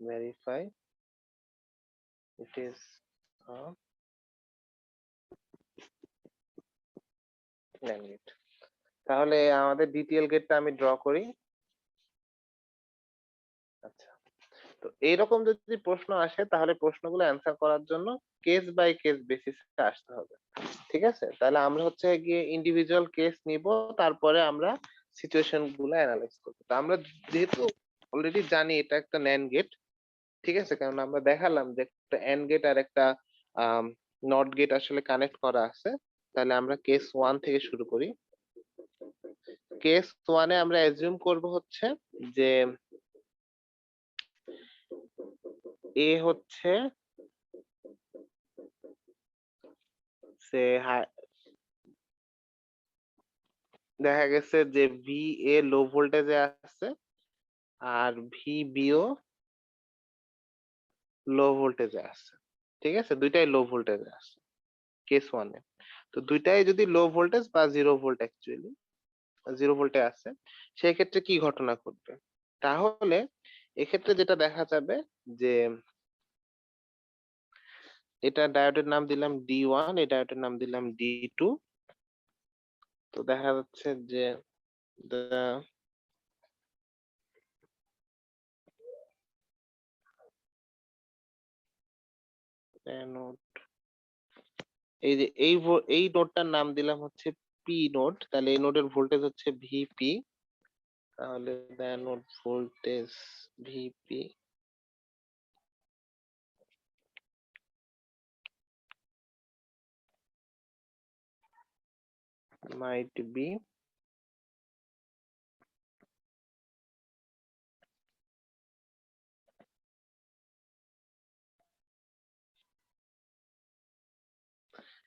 verify it is a NAND gate। তাহলে আমাদের ডিটিএল গেটটা আমি ড্র করি। আচ্ছা, তো এইরকম যদি প্রশ্ন আসে তাহলে প্রশ্নগুলো অ্যান্সার করার জন্য কেস বাই কেস বেসিসে আসতে হবে। ঠিক আছে? তাহলে আমরা হচ্ছে গিয়ে ইন্ডিভিজুয়াল কেস নিব, তারপরে আমরা সিচুয়েশন গুলো অ্যানালাইজ করব। তো আমরা যেহেতু অলরেডি জানি এটা একটা NAND গেট, ঠিক আছে? কারণ আমরা দেখালাম যে একটা AND গেট আর একটা নট গেট আসলে কানেক্ট করা আছে। তাহলে আমরা কেস 1 থেকে শুরু করি। কেস 1 এ আমরা অ্যাজিউম করব হচ্ছে যে এ হচ্ছে সে দেখা গেছে যে VA লো ভোল্টেজে আছে আর VB ও লো ভোল্টেজে আছে। ঠিক আছে? দুইটাই লো ভোল্টেজে আছে কেস 1 এ। তো দুইটাই যদি লো ভোল্টেজ বা 0 ভোল্ট অ্যাকচুয়ালি 0 ভোল্টে আছে, সেই ক্ষেত্রে কি ঘটনা ঘটবে? তাহলে এক্ষেত্রে যেটা দেখা যাবে যে এটা ডায়োডের নাম দিলাম D1, এই ডায়োডের নাম দিলাম D2। তো দেখা যাচ্ছে যে the anode, এই যে এই নোডটার নাম দিলাম হচ্ছে পি নোড। তাহলে এই নোডের ভোল্টেজ হচ্ছে ভিপি। তাহলে the anode voltage VP might be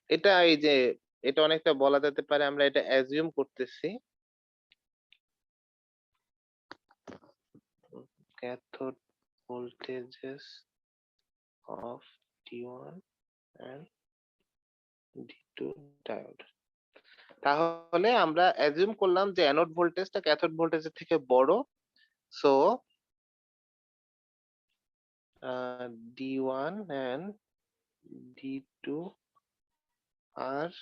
এটা এই যে এটা অনেকটা বলা যেতে পারে, আমরা এটা অ্যাজিউম করতেছি cathode voltages of D1 and D2 diode। তাহলে আমরা অ্যাজিউম করলাম যে অ্যানোড ভোল্টেজটা ক্যাথোড ভোল্টেজের থেকে বড়। So D1 and D2 are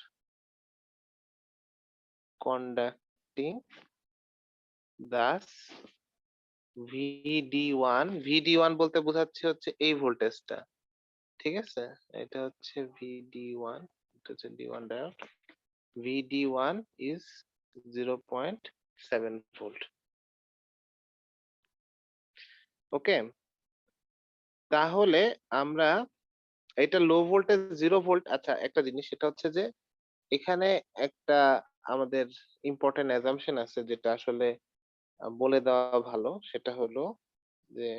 conducting, thus VD1 বলতে বোঝাচ্ছে হচ্ছে এই ভোল্টেজটা। ঠিক আছে? এটা হচ্ছে VD1, এটা হচ্ছে D1 diode. VD1 is 0.7 volt. ওকে? তাহলে আমরা এটা লো ভোল্টেজ 0 ভোল্ট। আচ্ছা, একটা জিনিস সেটা হচ্ছে যে এখানে একটা আমাদের ইম্পর্টেন্ট অ্যাজাম্পশন আছে যেটা আসলে বলে দেওয়া ভালো, সেটা হলো যে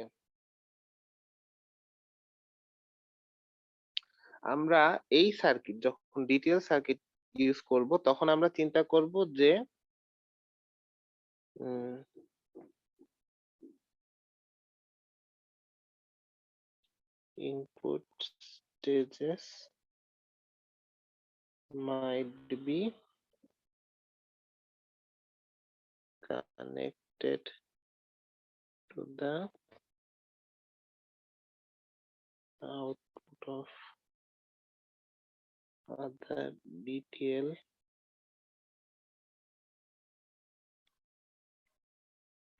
আমরা এই সার্কিট যখন ডিটিএল সার্কিট ইউজ করব তখন আমরা চিন্তা করব যে উম, input stages might be connected to the output of other DTL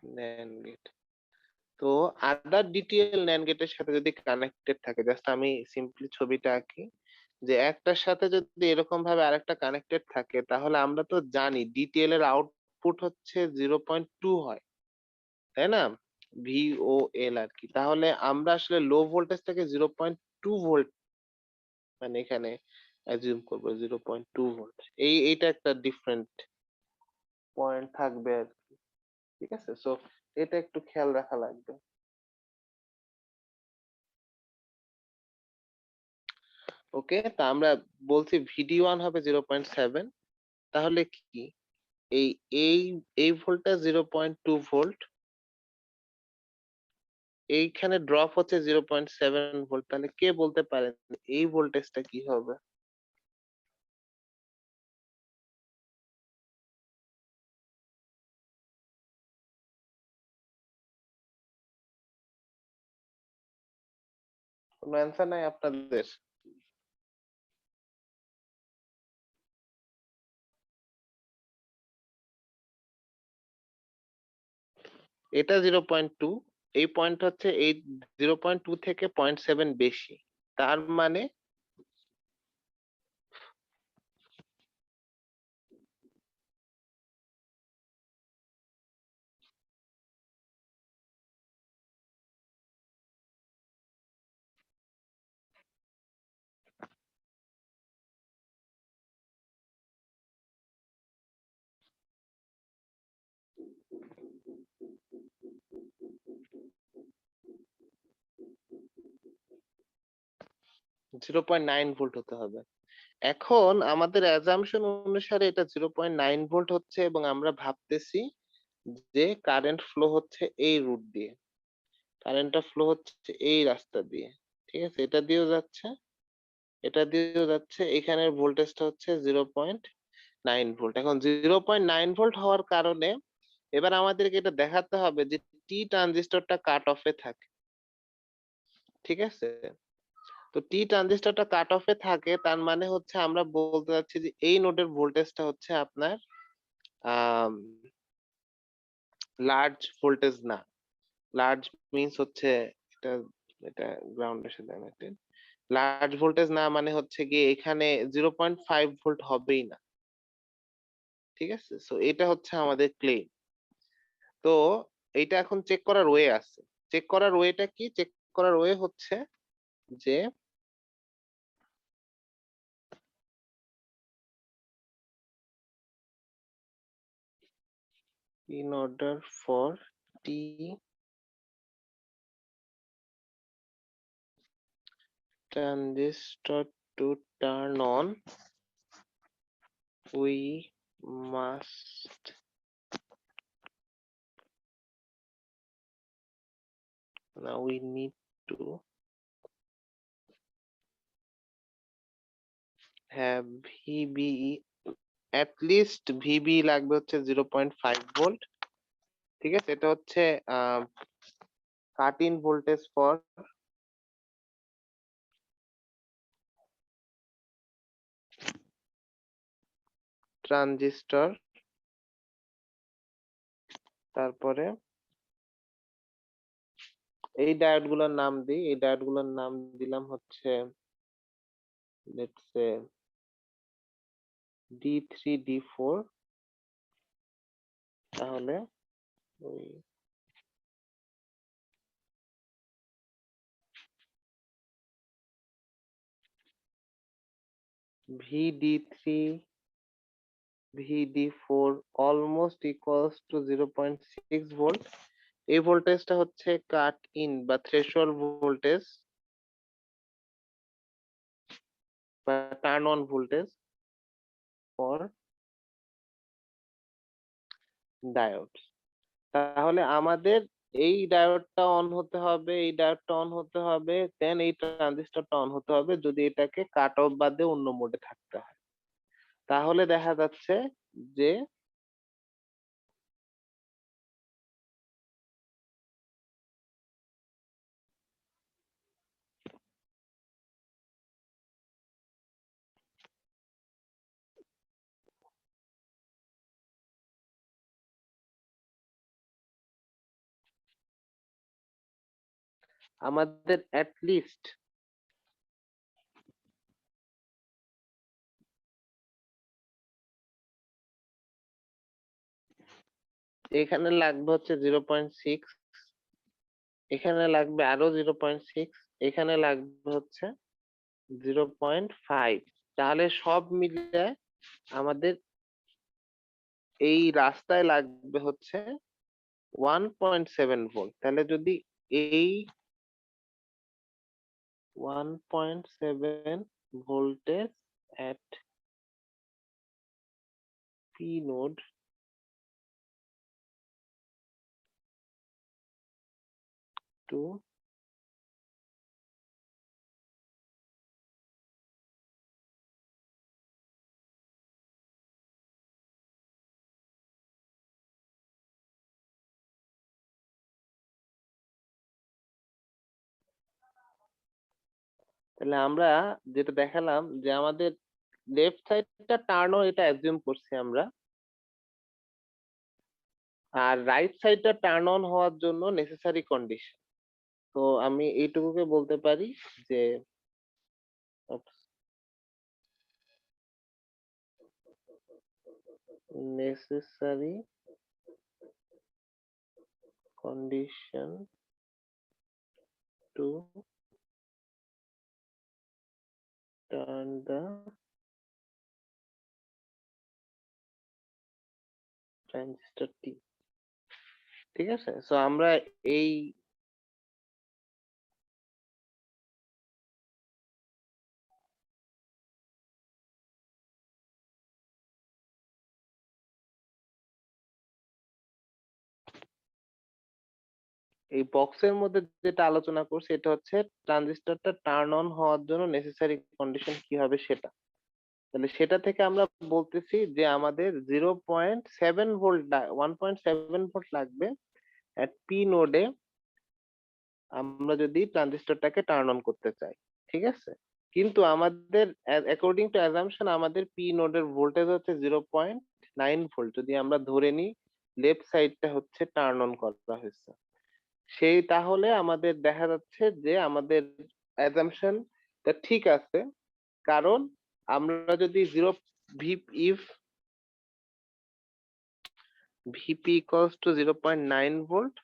NAND gate. তো আদার ডিটিএল NAND গেটের সাথে যদি কানেক্টেড থাকে, জাস্ট আমি সিম্পলি ছবিটা আঁকি, যে একটার সাথে যদি এরকম ভাবে আরেকটা কানেক্টেড থাকে, তাহলে আমরা তো জানি ডিটিএল এর আউটপুট হচ্ছে 0.2 হয়, তাই না? ভিওএল আর কি। তাহলে আমরা আসলে লো ভোল্টেজটাকে 0.2 ভোল্ট মানে এখানে অ্যাজিউম করবো 0.2 ভোল্ট। এইটা একটা ডিফারেন্ট পয়েন্ট থাকবে আর কি। ঠিক আছে, সো এটা একটু খেয়াল রাখা লাগবে। ওকে, তা আমরা বলছি VD1 হবে 0.7, তাহলে কি এই এই এই ভোল্টটা 0.2 ভোল্ট, এইখানে ড্রপ হচ্ছে 0.7 ভোল্ট, তাহলে কে বলতে পারেন এই ভোল্টেজটা কি হবে? কোনো অ্যান্সার নাই আপনাদের? এটা 0.2, এই পয়েন্ট হচ্ছে এই 0.2 থেকে 0.7 বেশি, তার মানে 0.9 ভোল্ট হতে হবে। এখন আমাদের অ্যাজাম্পশন অনুসারে এটা 0.9 ভোল্ট হচ্ছে, এবং আমরা ভাবতেছি যে কারেন্ট ফ্লো হচ্ছে এই রুট দিয়ে, কারেন্টটা ফ্লো হচ্ছে এই রাস্তা দিয়ে। ঠিক আছে, এটা দিয়েও যাচ্ছে, এটা দিয়েও যাচ্ছে, এখানের ভোল্টেজটা হচ্ছে 0.9 ভোল্ট। এখন 0.9 ভোল্ট হওয়ার কারণে এবার আমাদেরকে এটা দেখাতে হবে যে টি ট্রানজিস্টরটা কাট অফে থাকে। ঠিক আছে, তো টি ট্রানজিস্টরটা কাট অফে থাকে, তার মানে হচ্ছে আমরা বলতে চাচ্ছি যে এই নোডের ভোল্টেজটা হচ্ছে আপনার লার্জ ভোল্টেজ না। লার্জ মিন্স হচ্ছে এটা এটা গ্রাউন্ডের সাথে কানেক্টেড। লার্জ ভোল্টেজ না মানে হচ্ছে গিয়ে এখানে 0.5 ভোল্ট হবেই না। ঠিক আছে, সো এটা হচ্ছে আমাদের ক্লেম। তো এটা এখন চেক করার ওয়ে আছে। চেক করার ওয়েটা কি? চেক করার ওয়ে হচ্ছে যে in order for T transistor to turn on, we must now we need to have VBE, at least VBE লাগবে হচ্ছে 0.5 ভোল্ট। ঠিক আছে, এটা হচ্ছে কাট ইন ভোল্টেজ ফর ট্রানজিস্টর। তারপরে এই ডায়োড গুলোর নাম দিই, এই ডায়োড গুলোর নাম দিলাম হচ্ছে লেটস সে D3 D4। তাহলে ওই VD3 VD4 almost equals to 0.6 volt. এই ভোল্টেজটা হচ্ছে কাট ইন বা থ্রেশহোল্ড ভোল্টেজ বা turn on voltage for diode. তাহলে আমাদের এই ডায়োডটা অন হতে হবে, এই ডায়োডটা অন হতে হবে, দেন এই ট্রানজিস্টরটা অন হতে হবে যদি এটাকে কাট অফ বাদে অন্য মোডে থাকতে হয়। তাহলে দেখা যাচ্ছে যে আমাদের লিস্ট এখানে লাগবে হচ্ছে 0.6, এখানে লাগবে আরো 0.6, এখানে লাগবে হচ্ছে 0.5। তাহলে সব মিলে আমাদের এই রাস্তায় লাগবে হচ্ছে 1.7 ভোল্ট। তাহলে যদি এই 1.7 voltage at P node to তাহলে আমরা যেটা দেখালাম যে আমাদের লেফট সাইডটা টার্ন অন, এটা অ্যাজিউম করছি আমরা, আর রাইট সাইডটা টার্ন অন হওয়ার জন্য নেসেসারি কন্ডিশন। তো আমি এইটুকুকে বলতে পারি যে necessary condition to turn the transistor টি। ঠিক আছে, সো আমরা এই এই বক্সের মধ্যে যেটা আলোচনা করছি এটা হচ্ছে ট্রানজিস্টরটা টার্ন অন হওয়ার জন্য নেসেসারি কন্ডিশন কি হবে সেটা। তাহলে সেটা থেকে আমরা বলতেছি যে আমাদের 0.7 ভোল্ট 1.7 ভোল্ট লাগবে এট পি নোডে আমরা যদি ট্রানজিস্টরটাকে টার্ন অন করতে চাই। ঠিক আছে, কিন্তু আমাদের অ্যাকর্ডিং টু অ্যাজাম্পশন আমাদের পি নোডের ভোল্টেজ হচ্ছে 0.9 ভোল্ট, যদি আমরা ধরে নিই লেফট সাইডটা হচ্ছে টার্ন অন করা হয়েছে সেই, তাহলে আমাদের দেখা যাচ্ছে যে আমাদের অ্যাজাম্পশনটা ঠিক আছে। কারণ আমরা যদি if VP equals to 0.9 volt,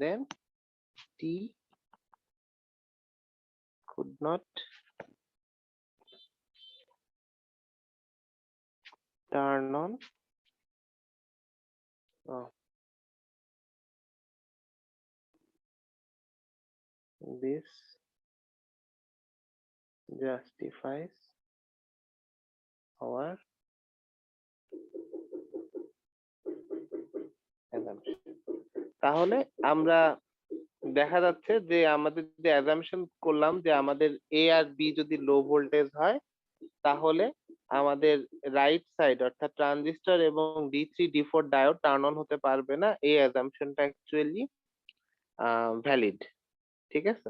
then T could not turn on uh, this justifies our assumption। তাহলে আমরা দেখা যাচ্ছে যে আমাদের যে অ্যাজাম্পশন করলাম যে আমাদের এ আর বি যদি লো ভোল্টেজ হয় তাহলে আমাদের রাইট সাইড অর্থাৎ ট্রানজিস্টর এবং D3 D4 diode turn on হতে পারবে না, এই অ্যাজাম্পশনটা অ্যাকচুয়ালি ভ্যালিড। ঠিক আছে,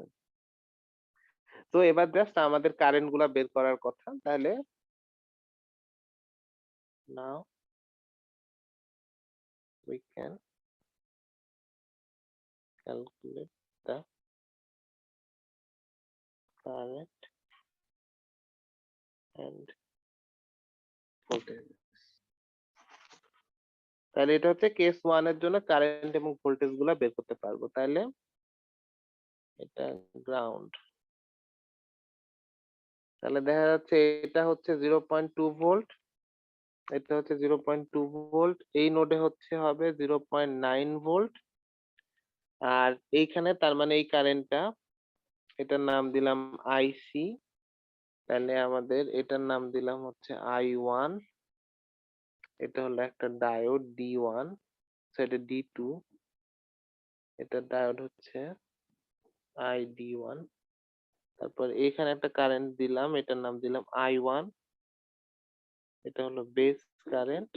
তো এবার জাস্ট আমাদের কারেন্ট গুলা বের করার কথা। তাহলে নাও we can calculate the current and voltage। তাহলে এটা হচ্ছে কেস ওয়ান এর জন্য কারেন্ট এবং ভোল্টেজ গুলা বের করতে পারবো। তাহলে এটা গ্রাউন্ড, তাহলে দেখা যাচ্ছে এটা হচ্ছে 0.2 ভোল্ট, এটা হচ্ছে 0.2 ভোল্ট, এই নোডে হচ্ছে হবে 0.9 ভোল্ট। আর এইখানে তার মানে এই কারেন্টটা, এটার নাম দিলাম আইসি, তাহলে আমাদের এটার নাম দিলাম হচ্ছে I1। এটা হলো একটা ডায়োড D1, এটা D2, এটার ডায়োড হচ্ছে ID1। তারপর এখানে একটা কারেন্ট দিলাম, এটার নাম দিলাম I1, এটা হলো বেস কারেন্ট,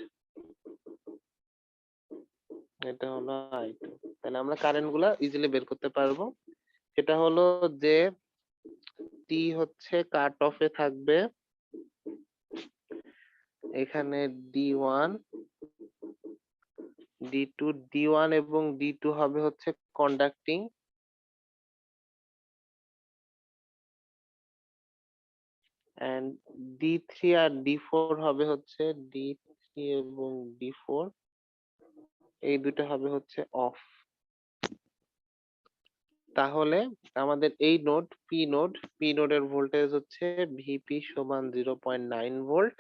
এটা হলো I2। তাহলে আমরা কারেন্ট গুলা ইজিলি বের করতে পারবো। এটা হলো যে টি হচ্ছে কাট অফে থাকবে, এখানে D1, D2, D1 এবং D2 হবে হচ্ছে conducting, and D3 R D4 হবে হচ্ছে D3 এবং D4, এই দুটো হবে হচ্ছে অফ। তাহলে আমাদের এই নোড পি নোডের ভোল্টেজ হচ্ছে ভিপি সমান 0.9 ভোল্ট।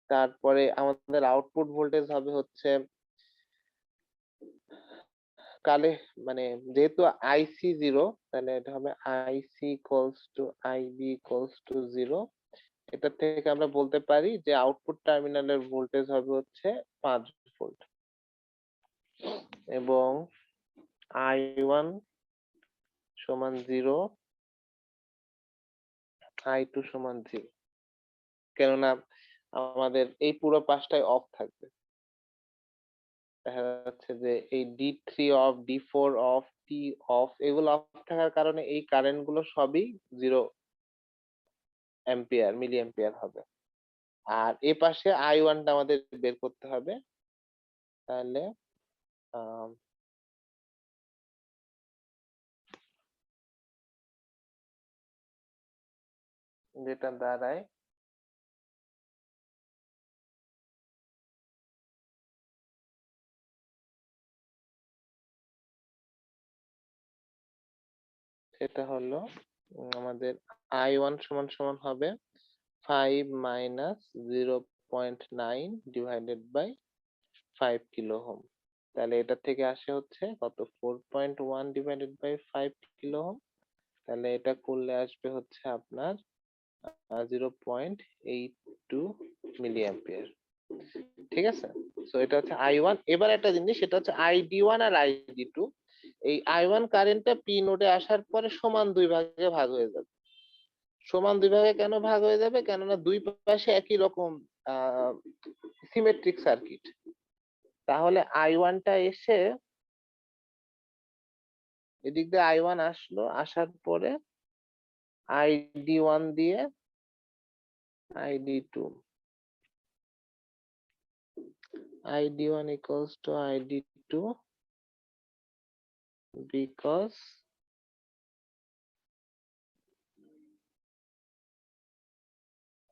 তারপরে আমাদের আউটপুট ভোল্টেজ হবে হচ্ছে কালে মানে যেহেতু আইসি জিরো, তাহলে এটা হবে IC equals to IB equals to zero. এটা থেকে আমরা বলতে পারি যে আউটপুট টার্মিনালের ভোল্টেজ হবে হচ্ছে 5 ভোল্ট, এবং I1 সমান 0, I2 সমান 0, কেননা আমাদের এই পুরো পাশটাই অফ থাকবে। দেখা যাচ্ছে যে এই D3 of, D4 of, T of, এগুলো অফ থাকার কারণে এই কারেন্ট গুলো সবই 0 অ্যাম্পিয়ার, মিলি অ্যাম্পিয়ার হবে। আর এ পাশে I1 টা আমাদের বের করতে হবে। তাহলে আহ, যেটা দাঁড়ায় সেটা হলো আমাদের I1 সমান সমান হবে 5 minus 0.9 divided by 5 kilo ohm. তাহলে এটা থেকে আসে হচ্ছে কত, 4.1 ডিভাইডেড বাই 5 কিলো ওহম। তাহলে এটা করলে আসবে হচ্ছে আপনার 0.82 মিলি অ্যাম্পিয়ার। ঠিক আছে, সো এটা হচ্ছে I1। এবার একটা জিনিস, সেটা হচ্ছে ID1 আর ID2, এই I1 কারেন্টটা পি নোডে আসার পরে সমান দুই ভাগে ভাগ হয়ে যাবে। সমান দুই ভাগে কেন ভাগ হয়ে যাবে, কেননা দুই পাশে একই রকম সিমেট্রিক সার্কিট। তাহলে I1 টা এসে এদিক দিয়ে I1 আসলো, আসার পরে ID1 দিয়ে ID2, ID1 equals to ID2 because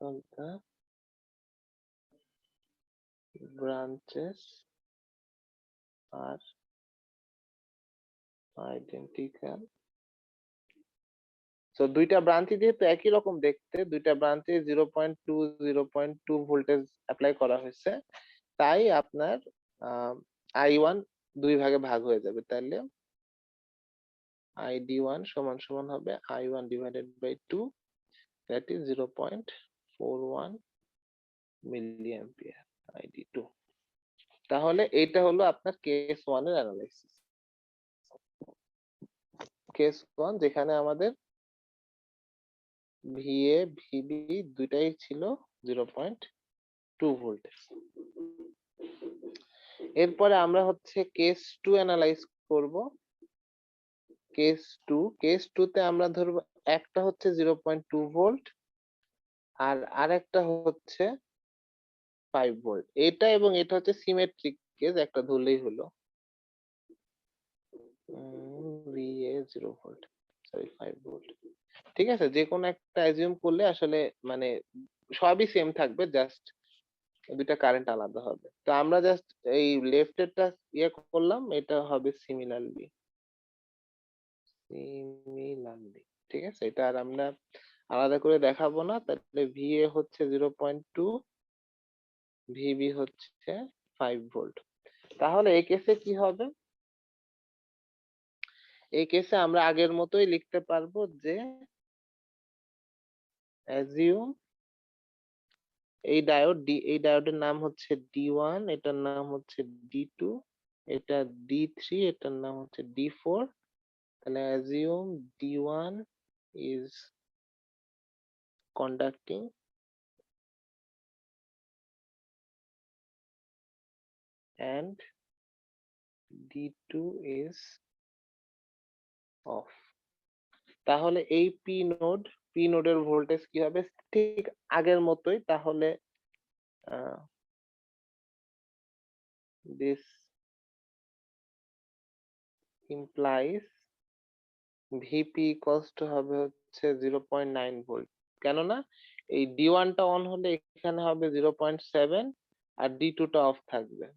of the branches are identical. তো দুইটা ব্রাঞ্চই যেহেতু একই রকম দেখতে, দুইটা ব্রাঞ্চে 0.2 ভোল্টেজ অ্যাপ্লাই করা হয়েছে, তাই আপনার I1 দুই ভাগে ভাগ হয়ে যাবে। তাহলে ID1 সমান সমান হবে I1 divided by 2, that is 0.41 milli ampere ID2। তাহলে এইটা হলো আপনার কেস 1 এর অ্যানালাইসিস। কেস 1 যেখানে আমাদের VA VB দুইটাই ছিল 0.2 ভোল্টেজ। এরপরে আমরা হচ্ছে কেস 2 অ্যানালাইজ করব। কেস 2 তে আমরা ধরবো একটা হচ্ছে 0.2 ভোল্ট আর আরেকটা হচ্ছে 5 ভোল্ট। এটা এবং এটা হচ্ছে সিমেট্রিক কেস, একটা ধরলেই হলো। VA 0 volt, sorry 5 volt. ঠিক আছে, যে কোনো একটা অ্যাজিউম করলে আসলে মানে সবই সেম থাকবে, জাস্ট দুইটা কারেন্ট আলাদা হবে। তো আমরা জাস্ট এই লেফট এরটা ইয়ে করলাম, এটা হবে সিমিলারলি। ঠিক আছে, এটা আর আমরা আলাদা করে দেখাবো না, তাহলে VA হচ্ছে 0.2, VB হচ্ছে 5 ভোল্ট। তাহলে এই কেসে কি হবে? এই কেসে আমরা আগের মতোই লিখতে পারবো যে assume এই ডায়োডের নাম হচ্ছে D1, এটার নাম হচ্ছে D2, এটা D3, এটার নাম হচ্ছে D4। তাহলে assume D1 is conducting and D2 is off। তাহলে এই পি নোডের ভোল্টেজ কি হবে? ঠিক আগের মতোই। তাহলে this implies VP equals to হবে হচ্ছে 0.9 ভোল্ট। কেননা এই D1 টা অন হলে এখানে হবে 0.7 আর D2 টা অফ থাকবে।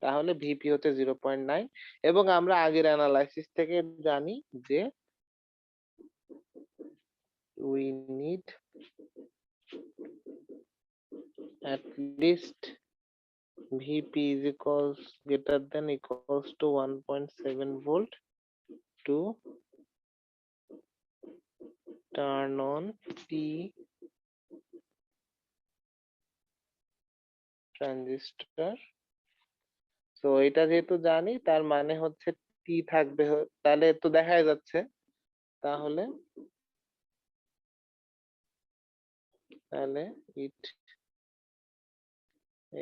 তাহলে VP হচ্ছে 0.9, এবং আমরা আগের অ্যানালাইসিস থেকে জানি যে we need at least VP is equals greater than equals to 1.7 volt to turn on P transistor. তো এটা যেহেতু জানি, তার মানে হচ্ছে টি থাকবে, তাহলে তো দেখাই যাচ্ছে। তাহলে ইট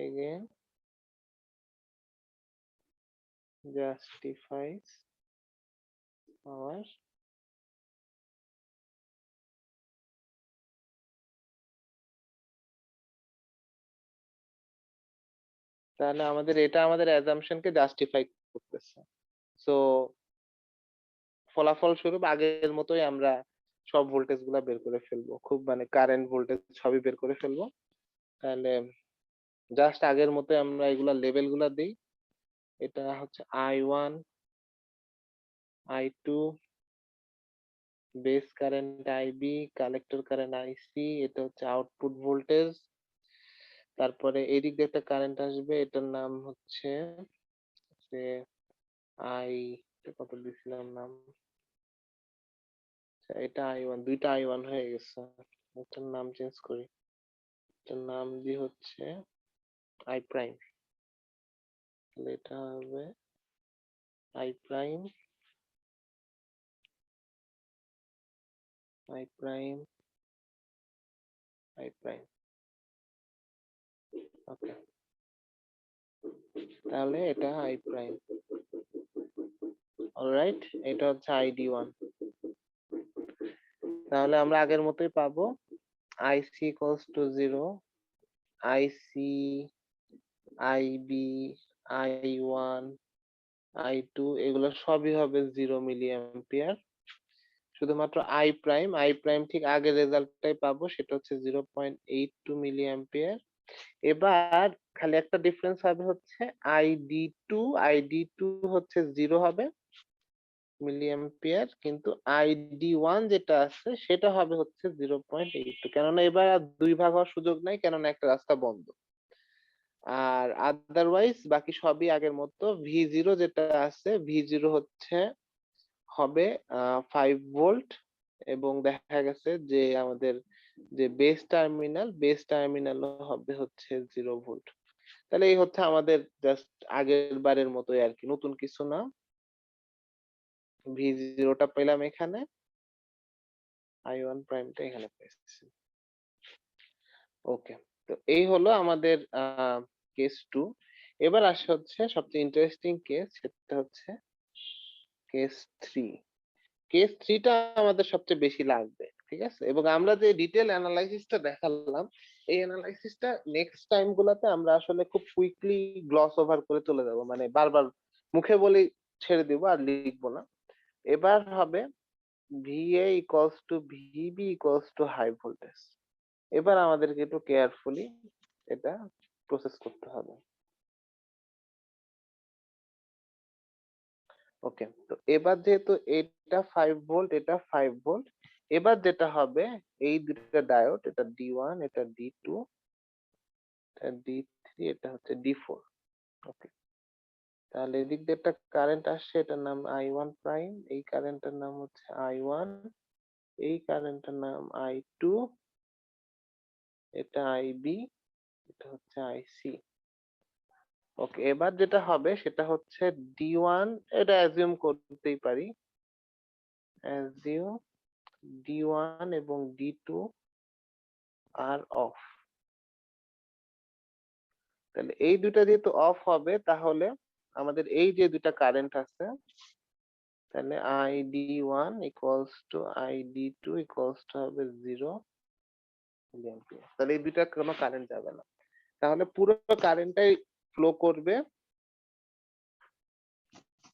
again justifies our তাহলে এটা আমাদের অ্যাজাম্পশনকে জাস্টিফাই করতেছে। সো ফলাফল স্বরূপ আগের মতোই আমরা সব ভোল্টেজ গুলা বের করে ফেলবো, খুব মানে কারেন্ট ভোল্টেজ সবই বের করে ফেলবো। তাহলে জাস্ট আগের মতো আমরা এগুলা লেভেল গুলা দিই। এটা হচ্ছে I1, I2, base current IB, collector current IC, এটা হচ্ছে আউটপুট ভোল্টেজ। তারপরে এদিক দিয়ে একটা কারেন্ট আসবে, এটার নাম হচ্ছে যে আই, কত দিছিলাম নাম, এটা I1, দুইটা I1 হয়ে গেছে। এটার নাম চেঞ্জ করি, এটার নাম দিয়ে হচ্ছে I প্রাইম। তাহলে এটা হবে I prime, I prime, I prime. Okay, তাহলে এটা I প্রাইম। অলরাইট, এটা হচ্ছে ID1। তাহলে আমরা আগের মতোই পাবো IC equals to 0, IC, IB, I1, I2 এগুলো সবই হবে 0 মিলি অ্যাম্পিয়ার। শুধুমাত্র আই প্রাইম ঠিক আগের রেজাল্টটাই পাবো, সেটা হচ্ছে 0.82 মিলি অ্যাম্পিয়ার। এবার খালি একটা ডিফারেন্স হবে হচ্ছে আইডি টু হচ্ছে 0 হবে মিলি অ্যাম্পিয়ার, কিন্তু ID1 যেটা আছে সেটা হবে হচ্ছে 0.82। কেননা এবার আর দুই ভাগ হওয়ার সুযোগ নাই, কেননা একটা রাস্তা বন্ধ। আর আদারওয়াইজ বাকি সবই আগের মতো। V0 যেটা আছে, V0 হচ্ছে হবে 5 ভোল্ট, এবং দেখা গেছে যে আমাদের যে বেস টার্মিনাল হবে হচ্ছে 0 ভোল্ট। তাহলে এই হচ্ছে আমাদের জাস্ট আগের বারের মতোই আর কি, নতুন কিছু না। V0টা পেলাম এখানে, I1 প্রাইমটা এখানে পেয়েছি। ওকে, তো এই হলো আমাদের কেস 2। এবার আসে হচ্ছে সবচেয়ে ইন্টারেস্টিং কেস, সেটা হচ্ছে কেস 3। কেস 3টা আমাদের সবচেয়ে বেশি লাগবে, ঠিক আছে? এবং আমরা যে ডিটেল অ্যানালাইসিসটা দেখালাম, এই অ্যানালাইসিসটা নেক্সট টাইম গুলাতে আমরা আসলে খুব কুইকলি গ্লস ওভার করে চলে যাব, মানে বারবার মুখে বলি ছেড়ে দিব আর লিখবো না। এবার হবে VA equals to VB equals to high voltage. এবার আমাদেরকে একটু কেয়ারফুলি এটা প্রসেস করতে হবে। ওকে, তো এবার যেহেতু এটা 5 ভোল্ট, এটা 5 ভোল্ট, এবার যেটা হবে, এই দুটো ডায়োড, এটা D1, এটা D2, এটা D3, এটা হচ্ছে D4। ওকে, তাহলে এদিক দিয়ে একটা কারেন্ট আসছে, এটার নাম I1 প্রাইম, এই কারেন্টের নাম হচ্ছে I1, এই কারেন্টের নাম I2, এটা IB, এটা হচ্ছে IC। ওকে, এবার যেটা হবে সেটা হচ্ছে D1, এটা অ্যাজিউম করতেই পারি, অ্যাজিউম D1 এবং D2 আর অফ। তাহলে এই দুটা যেহেতু অফ হবে, তাহলে আমাদের এই যে দুটা কারেন্ট আছে, তাহলে ID1 equals to ID2 equals to হবে 0 মিলিঅ্যাম্পিয়ার। তাহলে এই দুটা কোনো কারেন্ট যাবে না, তাহলে পুরো কারেন্টটাই ফ্লো করবে।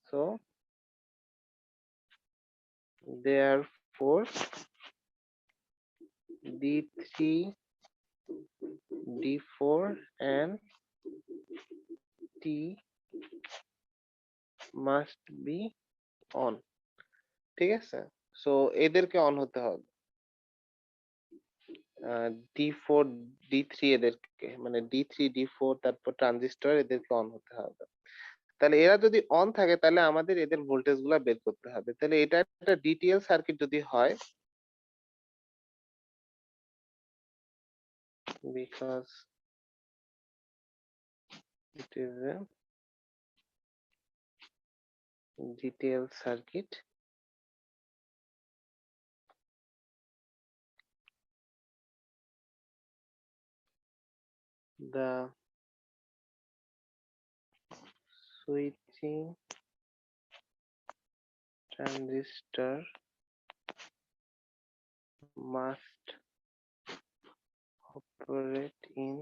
So therefore D3, D4 and T must be on। ঠিক আছে, সো এদেরকে অন হতে হবে, D4, D3 এদেরকে, মানে D3, D4, তারপর ট্রানজিস্টর, এদেরকে অন হতে হবে। তাহলে এরা যদি অন থাকে, তাহলে আমাদের এদের ভোল্টেজ গুলা বের করতে হবে। তাহলে এটা একটা ডিটিএল সার্কিট যদি হয়, because it is a detailed circuit, the switching transistor must operate in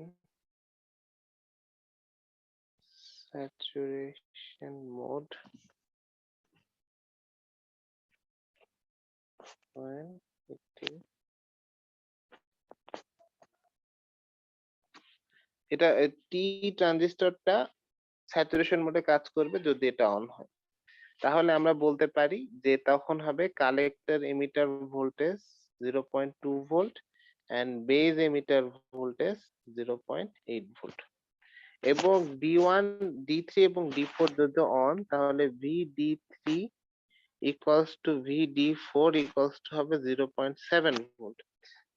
saturation mode when it is, এটা টি ট্রানজিস্টরটা স্যাচুরেশন মোডে কাজ করবে যদি এটা অন হয়। তাহলে আমরা বলতে পারি যে তখন হবে collector emitter voltage 0.2 volt and base emitter voltage 0.8 volt, এবং D1, D3 এবং D4 যদি অন, তাহলে VD3 equals to VD4 equals to হবে 0.7 ভোল্ট।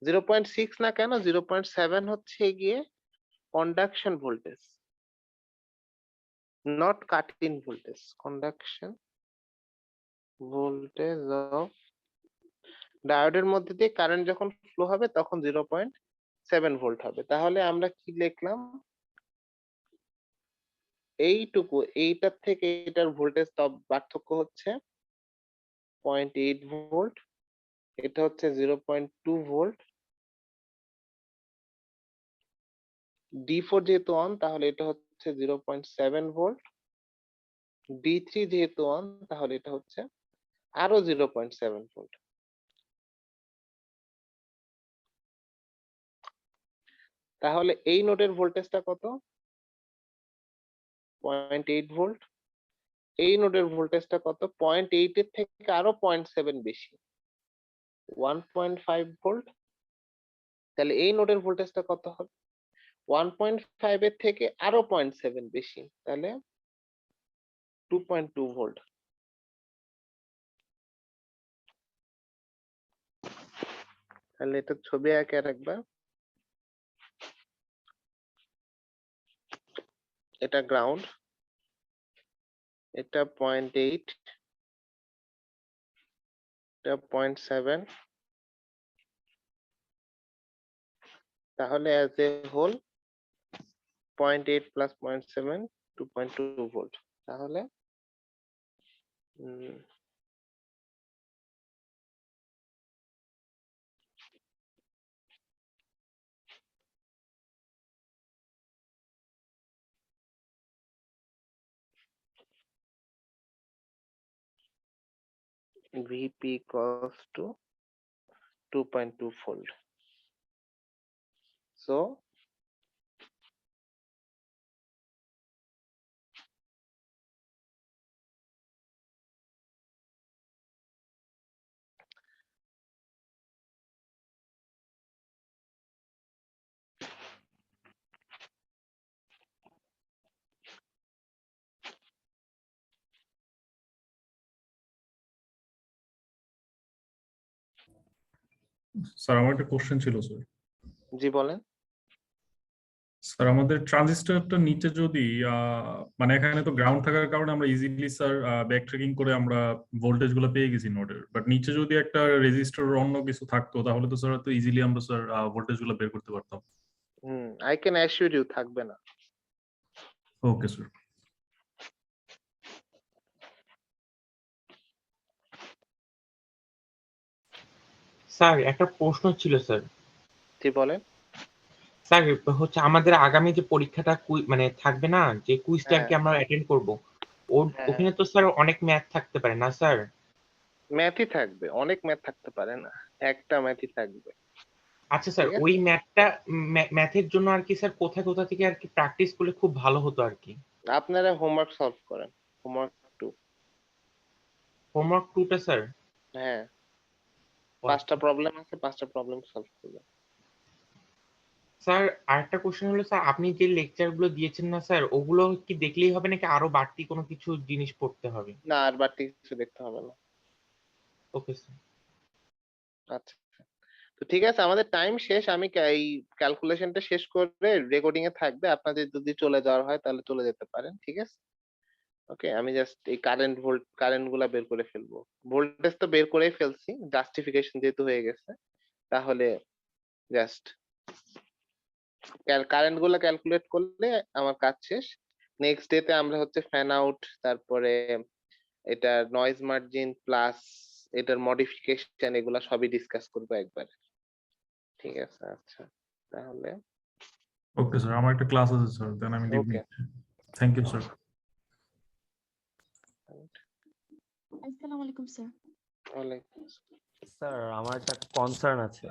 0.6 না কেন, 0.7 হচ্ছে গিয়ে conduction voltage, not cut in voltage, conduction voltage of ডায়োডের মধ্যে দিয়ে কারেন্ট যখন ফ্লো হবে তখন 0.7 ভোল্ট হবে। তাহলে আমরা কি লিখলাম, এইটুকু, এইটার থেকে এটার ভোল্টেজ পার্থক্য হচ্ছে 0.8 ভোল্ট, এটা হচ্ছে 0.2 ভোল্ট। D4 যেহেতু অন, তাহলে এটা হচ্ছে 0.7 ভোল্ট। D3 যেহেতু অন, তাহলে এটা হচ্ছে আরো 0.7 ভোল্ট। তাহলে এই নোডের ভোল্টেজটা কত? 0.8 ভোল্ট। এই নোডের ভোল্টেজটা কত? 0.8 এর থেকে আরো 0.7 বেশি, 1.5 ভোল্ট। তাহলে এই নোডের ভোল্টেজটা কত হবে? 1.5 এর থেকে আরো 0.7 বেশি, তাহলে 2.2 ভোল্ট। তাহলে এটা ছবি আঁকে আরেকবার, এটা গ্রাউন্ড, এটা 0.8, এটা 0.7, তাহলে as a whole 0.8 plus 0.7, 2.2 volt. তাহলে VP equals to 2.2 volt. So sir আমার একটা কোশ্চেন ছিল স্যার। জি বলেন। স্যার আমাদের ট্রানজিস্টরটা নিচে যদি মানে এখানে তো গ্রাউন্ড থাকার কারণে আমরা ইজিলি স্যার ব্যাক ট্রেকিং করে আমরা ভোল্টেজ গুলো পেয়ে গেছি নোডের, বাট নিচে যদি একটা রেজিস্টার অন্য কিছু থাকতো তাহলে তো স্যার তো ইজিলি আমরা স্যার ভোল্টেজ গুলো বের করতে পারতাম। আই ক্যান অ্যাসিউর ইউ থাকবে না। Okay sir. স্যার একটা প্রশ্ন ছিল স্যার। জি বলেন। স্যার হচ্ছে আমাদের আগামী যে পরীক্ষাটা মানে থাকবে না, যে কুইজটা আর হ্যাঁ কি আমরা অ্যাটেন্ড করব, হ্যাঁ, ওখানে তো স্যার অনেক ম্যাথ থাকতে পারে না স্যার? ম্যাথই থাকবে, অনেক ম্যাথ থাকতে পারে না, একটা ম্যাথই থাকবে। আচ্ছা স্যার, ঠিক ওই আছে, ম্যাথটা ম্যাথের জন্য আর কি স্যার কোথায় কোথা থেকে আর কি প্র্যাকটিস করলে খুব ভালো হতো আর কি? আপনারা হোমওয়ার্ক সলভ করেন, হোমওয়ার্ক টু। হোমওয়ার্ক 2 টা স্যার? হ্যাঁ, ও 5টা আচ্ছা। প্রবলেম আছে, 5টা প্রবলেম সলভ করবেন। স্যার আরেকটা কোশ্চেন হলো স্যার, আপনি যে লেকচার গুলো দিয়েছেন না স্যার, ওগুলো কি দেখলেই হবে নাকি আরো বাড়তি কোনো কিছু জিনিস পড়তে হবে? না, আর বাড়তি কিছু দেখতে হবে না। Okay sir. আচ্ছা, তো ঠিক আছে, আমাদের টাইম শেষ। আমি এই ক্যালকুলেশনটা শেষ করে রেকর্ডিং এ থাকবে, আপনাদের যদি চলে যাওয়ার হয় তাহলে চলে যেতে পারেন, ঠিক আছে? ওকে, আমি জাস্ট এই কারেন্ট গুলা বের করে ফেলবো। ভোল্টেজ তো বের করেই ফেলছি, জাস্টিফিকেশন যেহেতু হয়ে গেছে, তাহলে জাস্ট কারেন্ট গুলা ক্যালকুলেট করলে আমার কাজ শেষ। নেক্সট ডে তে আমরা হচ্ছে ফ্যান আউট, তারপরে এটা নয়েজ মার্জিন প্লাস এটার মডিফিকেশন, এগুলা সবই ডিসকাস করবো একবার। ঠিক আছে, আচ্ছা তাহলে ওকে স্যার, আমার একটা ক্লাস আছে স্যার, দেন আমি লিভ ওকে। নিচ্ছি। Thank you sir. আসসালামু আলাইকুম স্যার। স্যার আমার একটা কনসার্ন আছে।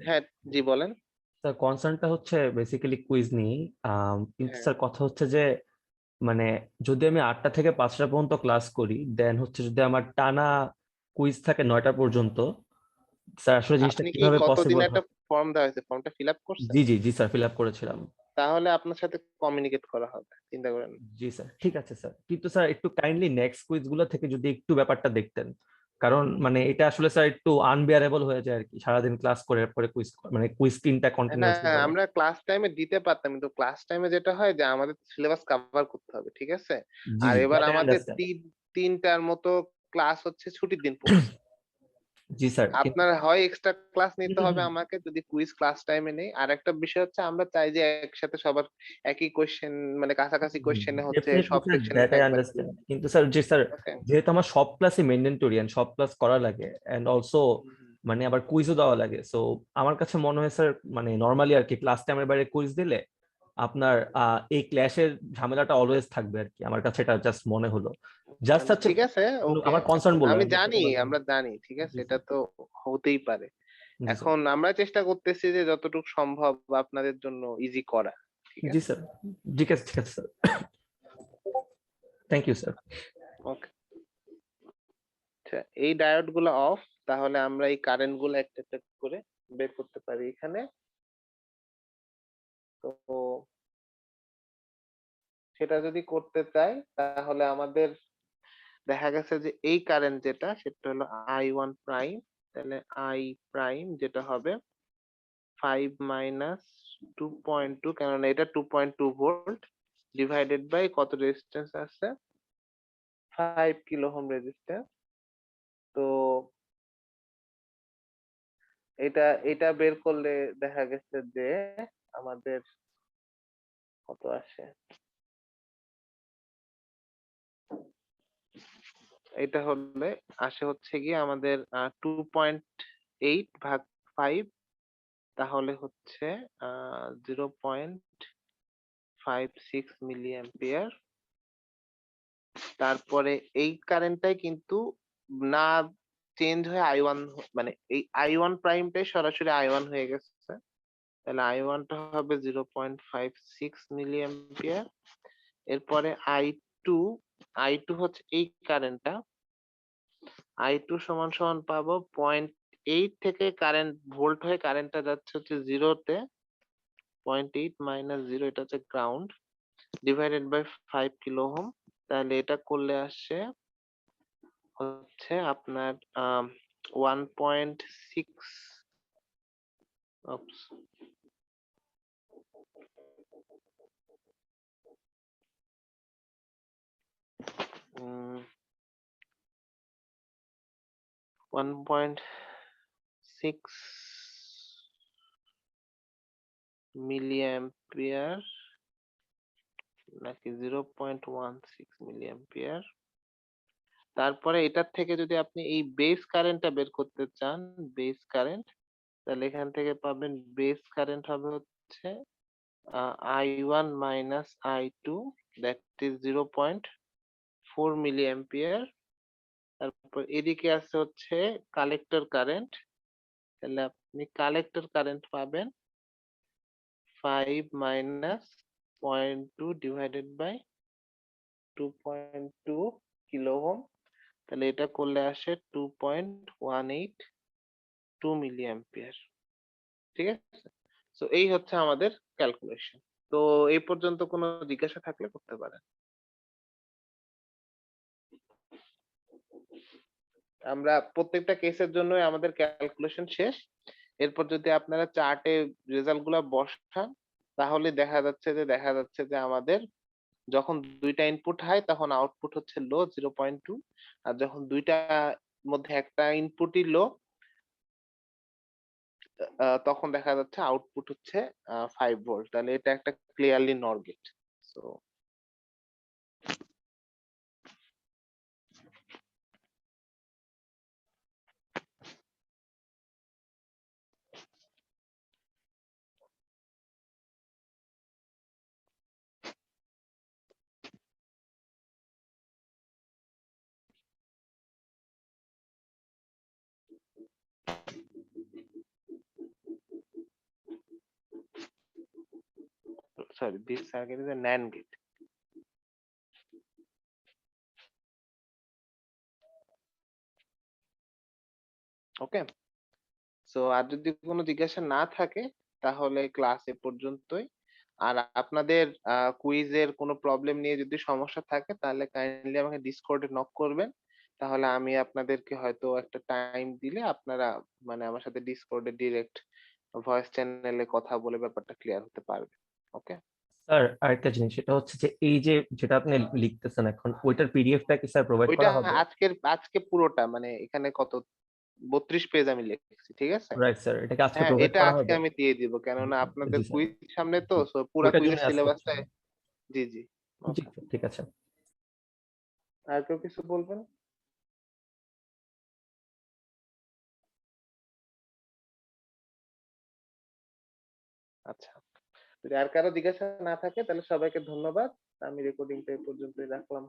হ্যাঁ, জি বলেন। স্যার কনসার্নটা হচ্ছে বেসিক্যালি কুইজ নিয়ে। কিন্তু হ্যাঁ, স্যার কথা হচ্ছে যে মানে যদি আমি 8টা থেকে 5টা পর্যন্ত ক্লাস করি, দেন হচ্ছে যদি আমার টানা কুইজ থাকে 9টা পর্যন্ত, স্যার আসলে জিনিসটা আপনি কি কিভাবে গতদিন পসিবল একটা হয়? ফর্ম দেওয়া হয়েছে, ফর্মটা ফিল আপ করছেন? জি জি জি স্যার, ফিল আপ করেছিলাম। তাহলে আপনার সাথে কমিউনিকেট করা হবে, চিন্তা করেন না। জি স্যার, ঠিক আছে স্যার, কিন্তু স্যার একটু কাইন্ডলি নেক্সট কুইজ গুলো থেকে যদি একটু ব্যাপারটা দেখতেন, কারণ মানে এটা আসলে স্যার একটু আনবিয়ারেবল হয়ে যায় আর কি, সারাদিন ক্লাস করে পরে কুইজ, মানে কুইজ 3টা না, কন্টিনিউয়াসলি করা। আমরা ক্লাস টাইমে দিতে পারতাম, কিন্তু ক্লাস টাইমে যেটা হয় যে আমাদের সিলেবাস কভার করতে হবে, ঠিক আছে? জি আর জি, এবার দ্যাট আই আমাদের আন্ডারস্ট্যান্ড। তিনটার মতো ক্লাস হচ্ছে ছুটির দিন পড়ছে। জি স্যার, কিন্তু আপনার হয় এক্সট্রা ক্লাস নিতে হবে আমাকে যদি কুইজ ক্লাস টাইমে নেই, আর একটা বিষয় হচ্ছে আমরা চাই যে একসাথে সবার একই কোশ্চেন, মানে কাছাকাছি কোশ্চেনে হচ্ছে ডেফিনেটলি সব স্যার, সেকশনের দ্যাট আই একবার করে। আন্ডারস্ট্যান্ড, কিন্তু স্যার যে স্যার ওকে, যেহেতু আমার সব ক্লাসই ম্যান্ডেটরি এন্ড সব ক্লাস করা লাগে এন্ড অলসো মানে আবার কুইজও দেওয়া লাগে, সো আমার কাছে মনে হয় স্যার মানে নরমালি আর কি ক্লাস টাইমের বাইরে কুইজ দিলে আপনার এই ক্ল্যাশের ঝামেলাটা অলওয়েজ থাকবে আর কি, আমার কাছে এটা জাস্ট মনে হলো, জাস্ট হচ্ছে ঠিক আছে, ওকে। আমার কনসার্ন এখন বললাম আমি আর কি, জানি, আপনাকে বললাম। আমরা জানি, ঠিক আছে, জি এটা তো হতেই পারে। স্যার, এখন আমরা চেষ্টা করতেছি যে যতটুকু সম্ভব আপনাদের জন্য ইজি করা, ঠিক জি আছে? স্যার, ঠিক আছে ঠিক আছে স্যার, থ্যাংক ইউ স্যার। ওকে, আচ্ছা এই ডায়োড গুলো অফ, তাহলে আমরা এই কারেন্ট গুলো একটা একটা করে বের করতে পারি এখানে। তো সেটা যদি করতে চাই তাহলে আমাদের দেখা গেছে যে এই কারেন্ট যেটা সেটা হলো I1 প্রাইম, তাহলে I প্রাইম যেটা হবে 5 মাইনাস 2.2, কেননা এটা 2.2 ভোল্ট ডিভাইডেড বাই কত রেজিস্ট্যান্স আছে, 5 কিলো ওহম রেজিস্ট্যান্স। তো এটা বের করলে দেখা গেছে যে আমাদের কত আসে, এটা হলে আসে হচ্ছে গিয়ে আমাদের 2.8 ভাগ 5, তাহলে হচ্ছে 0.56 মিলি অ্যাম্পিয়ার। তারপরে এই কারেন্টটাই কিন্তু না চেঞ্জ হয়ে I1, মানে এই I1 প্রাইমটাই সরাসরি I1 হয়ে গেছে, তাহলে I1 টা হবে 0.56 মিলি অ্যাম্পিয়ার। এরপরে I2, I2 হচ্ছে এই কারেন্টটা, I2 সমান সমান পাবো 0.8 থেকে কারেন্ট ভোল্ট হয়ে কারেন্টটা যাচ্ছে হচ্ছে জিরোতে, 0.8 মাইনাস জিরো, এটা হচ্ছে ground, divided by 5 kilo ohm. তাহলে এটা করলে আসে হচ্ছে আপনার 1.6 Oops. Mm, 1.6 milliampere নাকি 0.16 milliampere। তারপরে এটার থেকে যদি আপনি এই বেস কারেন্টটা বের করতে চান, বেস কারেন্ট, তাহলে এখান থেকে পাবেন বেস কারেন্ট হবে হচ্ছে I1 minus I2, that is 0.4 milliampere। তারপর এদিকে আছে হচ্ছে কালেক্টর কারেন্ট, তাহলে আপনি কালেক্টর কারেন্ট পাবেন 5 minus 0.2 divided by 2.2 kilo ohm, তাহলে এটা করলে আসে 2.182 মিলিঅ্যাম্পিয়ার। ঠিক আছে, তো এই হচ্ছে আমাদের ক্যালকুলেশন। তো এই পর্যন্ত কোনো জিজ্ঞাসা থাকলে করতে পারেন। আমরা প্রত্যেকটা কেসের জন্যই আমাদের ক্যালকুলেশন শেষ। এরপর যদি আপনারা চার্টে রেজাল্ট গুলা বসান, তাহলে দেখা যাচ্ছে যে আমাদের যখন দুইটা ইনপুট হয় তখন আউটপুট হচ্ছে লো 0.2, আর যখন দুইটা মধ্যে একটা ইনপুটই লো তখন দেখা যাচ্ছে আউটপুট হচ্ছে 5 ভোল্ট। তাহলে এটা একটা clearly NOR gate. So sorry, this circuit is a NAND gate. Okay, so আর যদি কোনো জিজ্ঞাসা না থাকে তাহলে ক্লাস এ পর্যন্তই। আর আপনাদের কুইজের কোনো প্রবলেম নিয়ে যদি সমস্যা থাকে তাহলে কাইন্ডলি আমাকে ডিসকর্ডে নক করবেন, তাহলে আমি আপনাদেরকে হয়তো একটা টাইম দিলে আপনারা মানে আমার সাথে ডিসকর্ডে ডিরেক্ট ভয়েস চ্যানেলে কথা বলে ব্যাপারটা ক্লিয়ার হতে পারবে। ওকে স্যার আরেকটা জিনিস, সেটা হচ্ছে যে এই যে যেটা আপনি লিখতেছেন এখন, ওইটার পিডিএফটা কি স্যার প্রোভাইড ওইটা করা হবে? আজকে পুরোটা মানে এখানে কত 32 পেজ আমি লিখেছি, ঠিক আছে? রাইট স্যার, এটাকে আজকে হ্যাঁ, প্রোভাইড এটা করা আজকে হবে? আমি দিয়ে দিব, কেননা আপনাদের জি স্যার, কুইজ সামনে তো, জি। সো পুরা ওইটার কুইজের জন্য আজকে সিলেবাসটা। জি জি, জি ওকে। ঠিক আছে। আর কেউ কিছু বলবেন? আচ্ছা, যদি আর কারো জিজ্ঞাসা না থাকে তাহলে সবাইকে ধন্যবাদ। আমি রেকর্ডিংটা এই পর্যন্তই রাখলাম।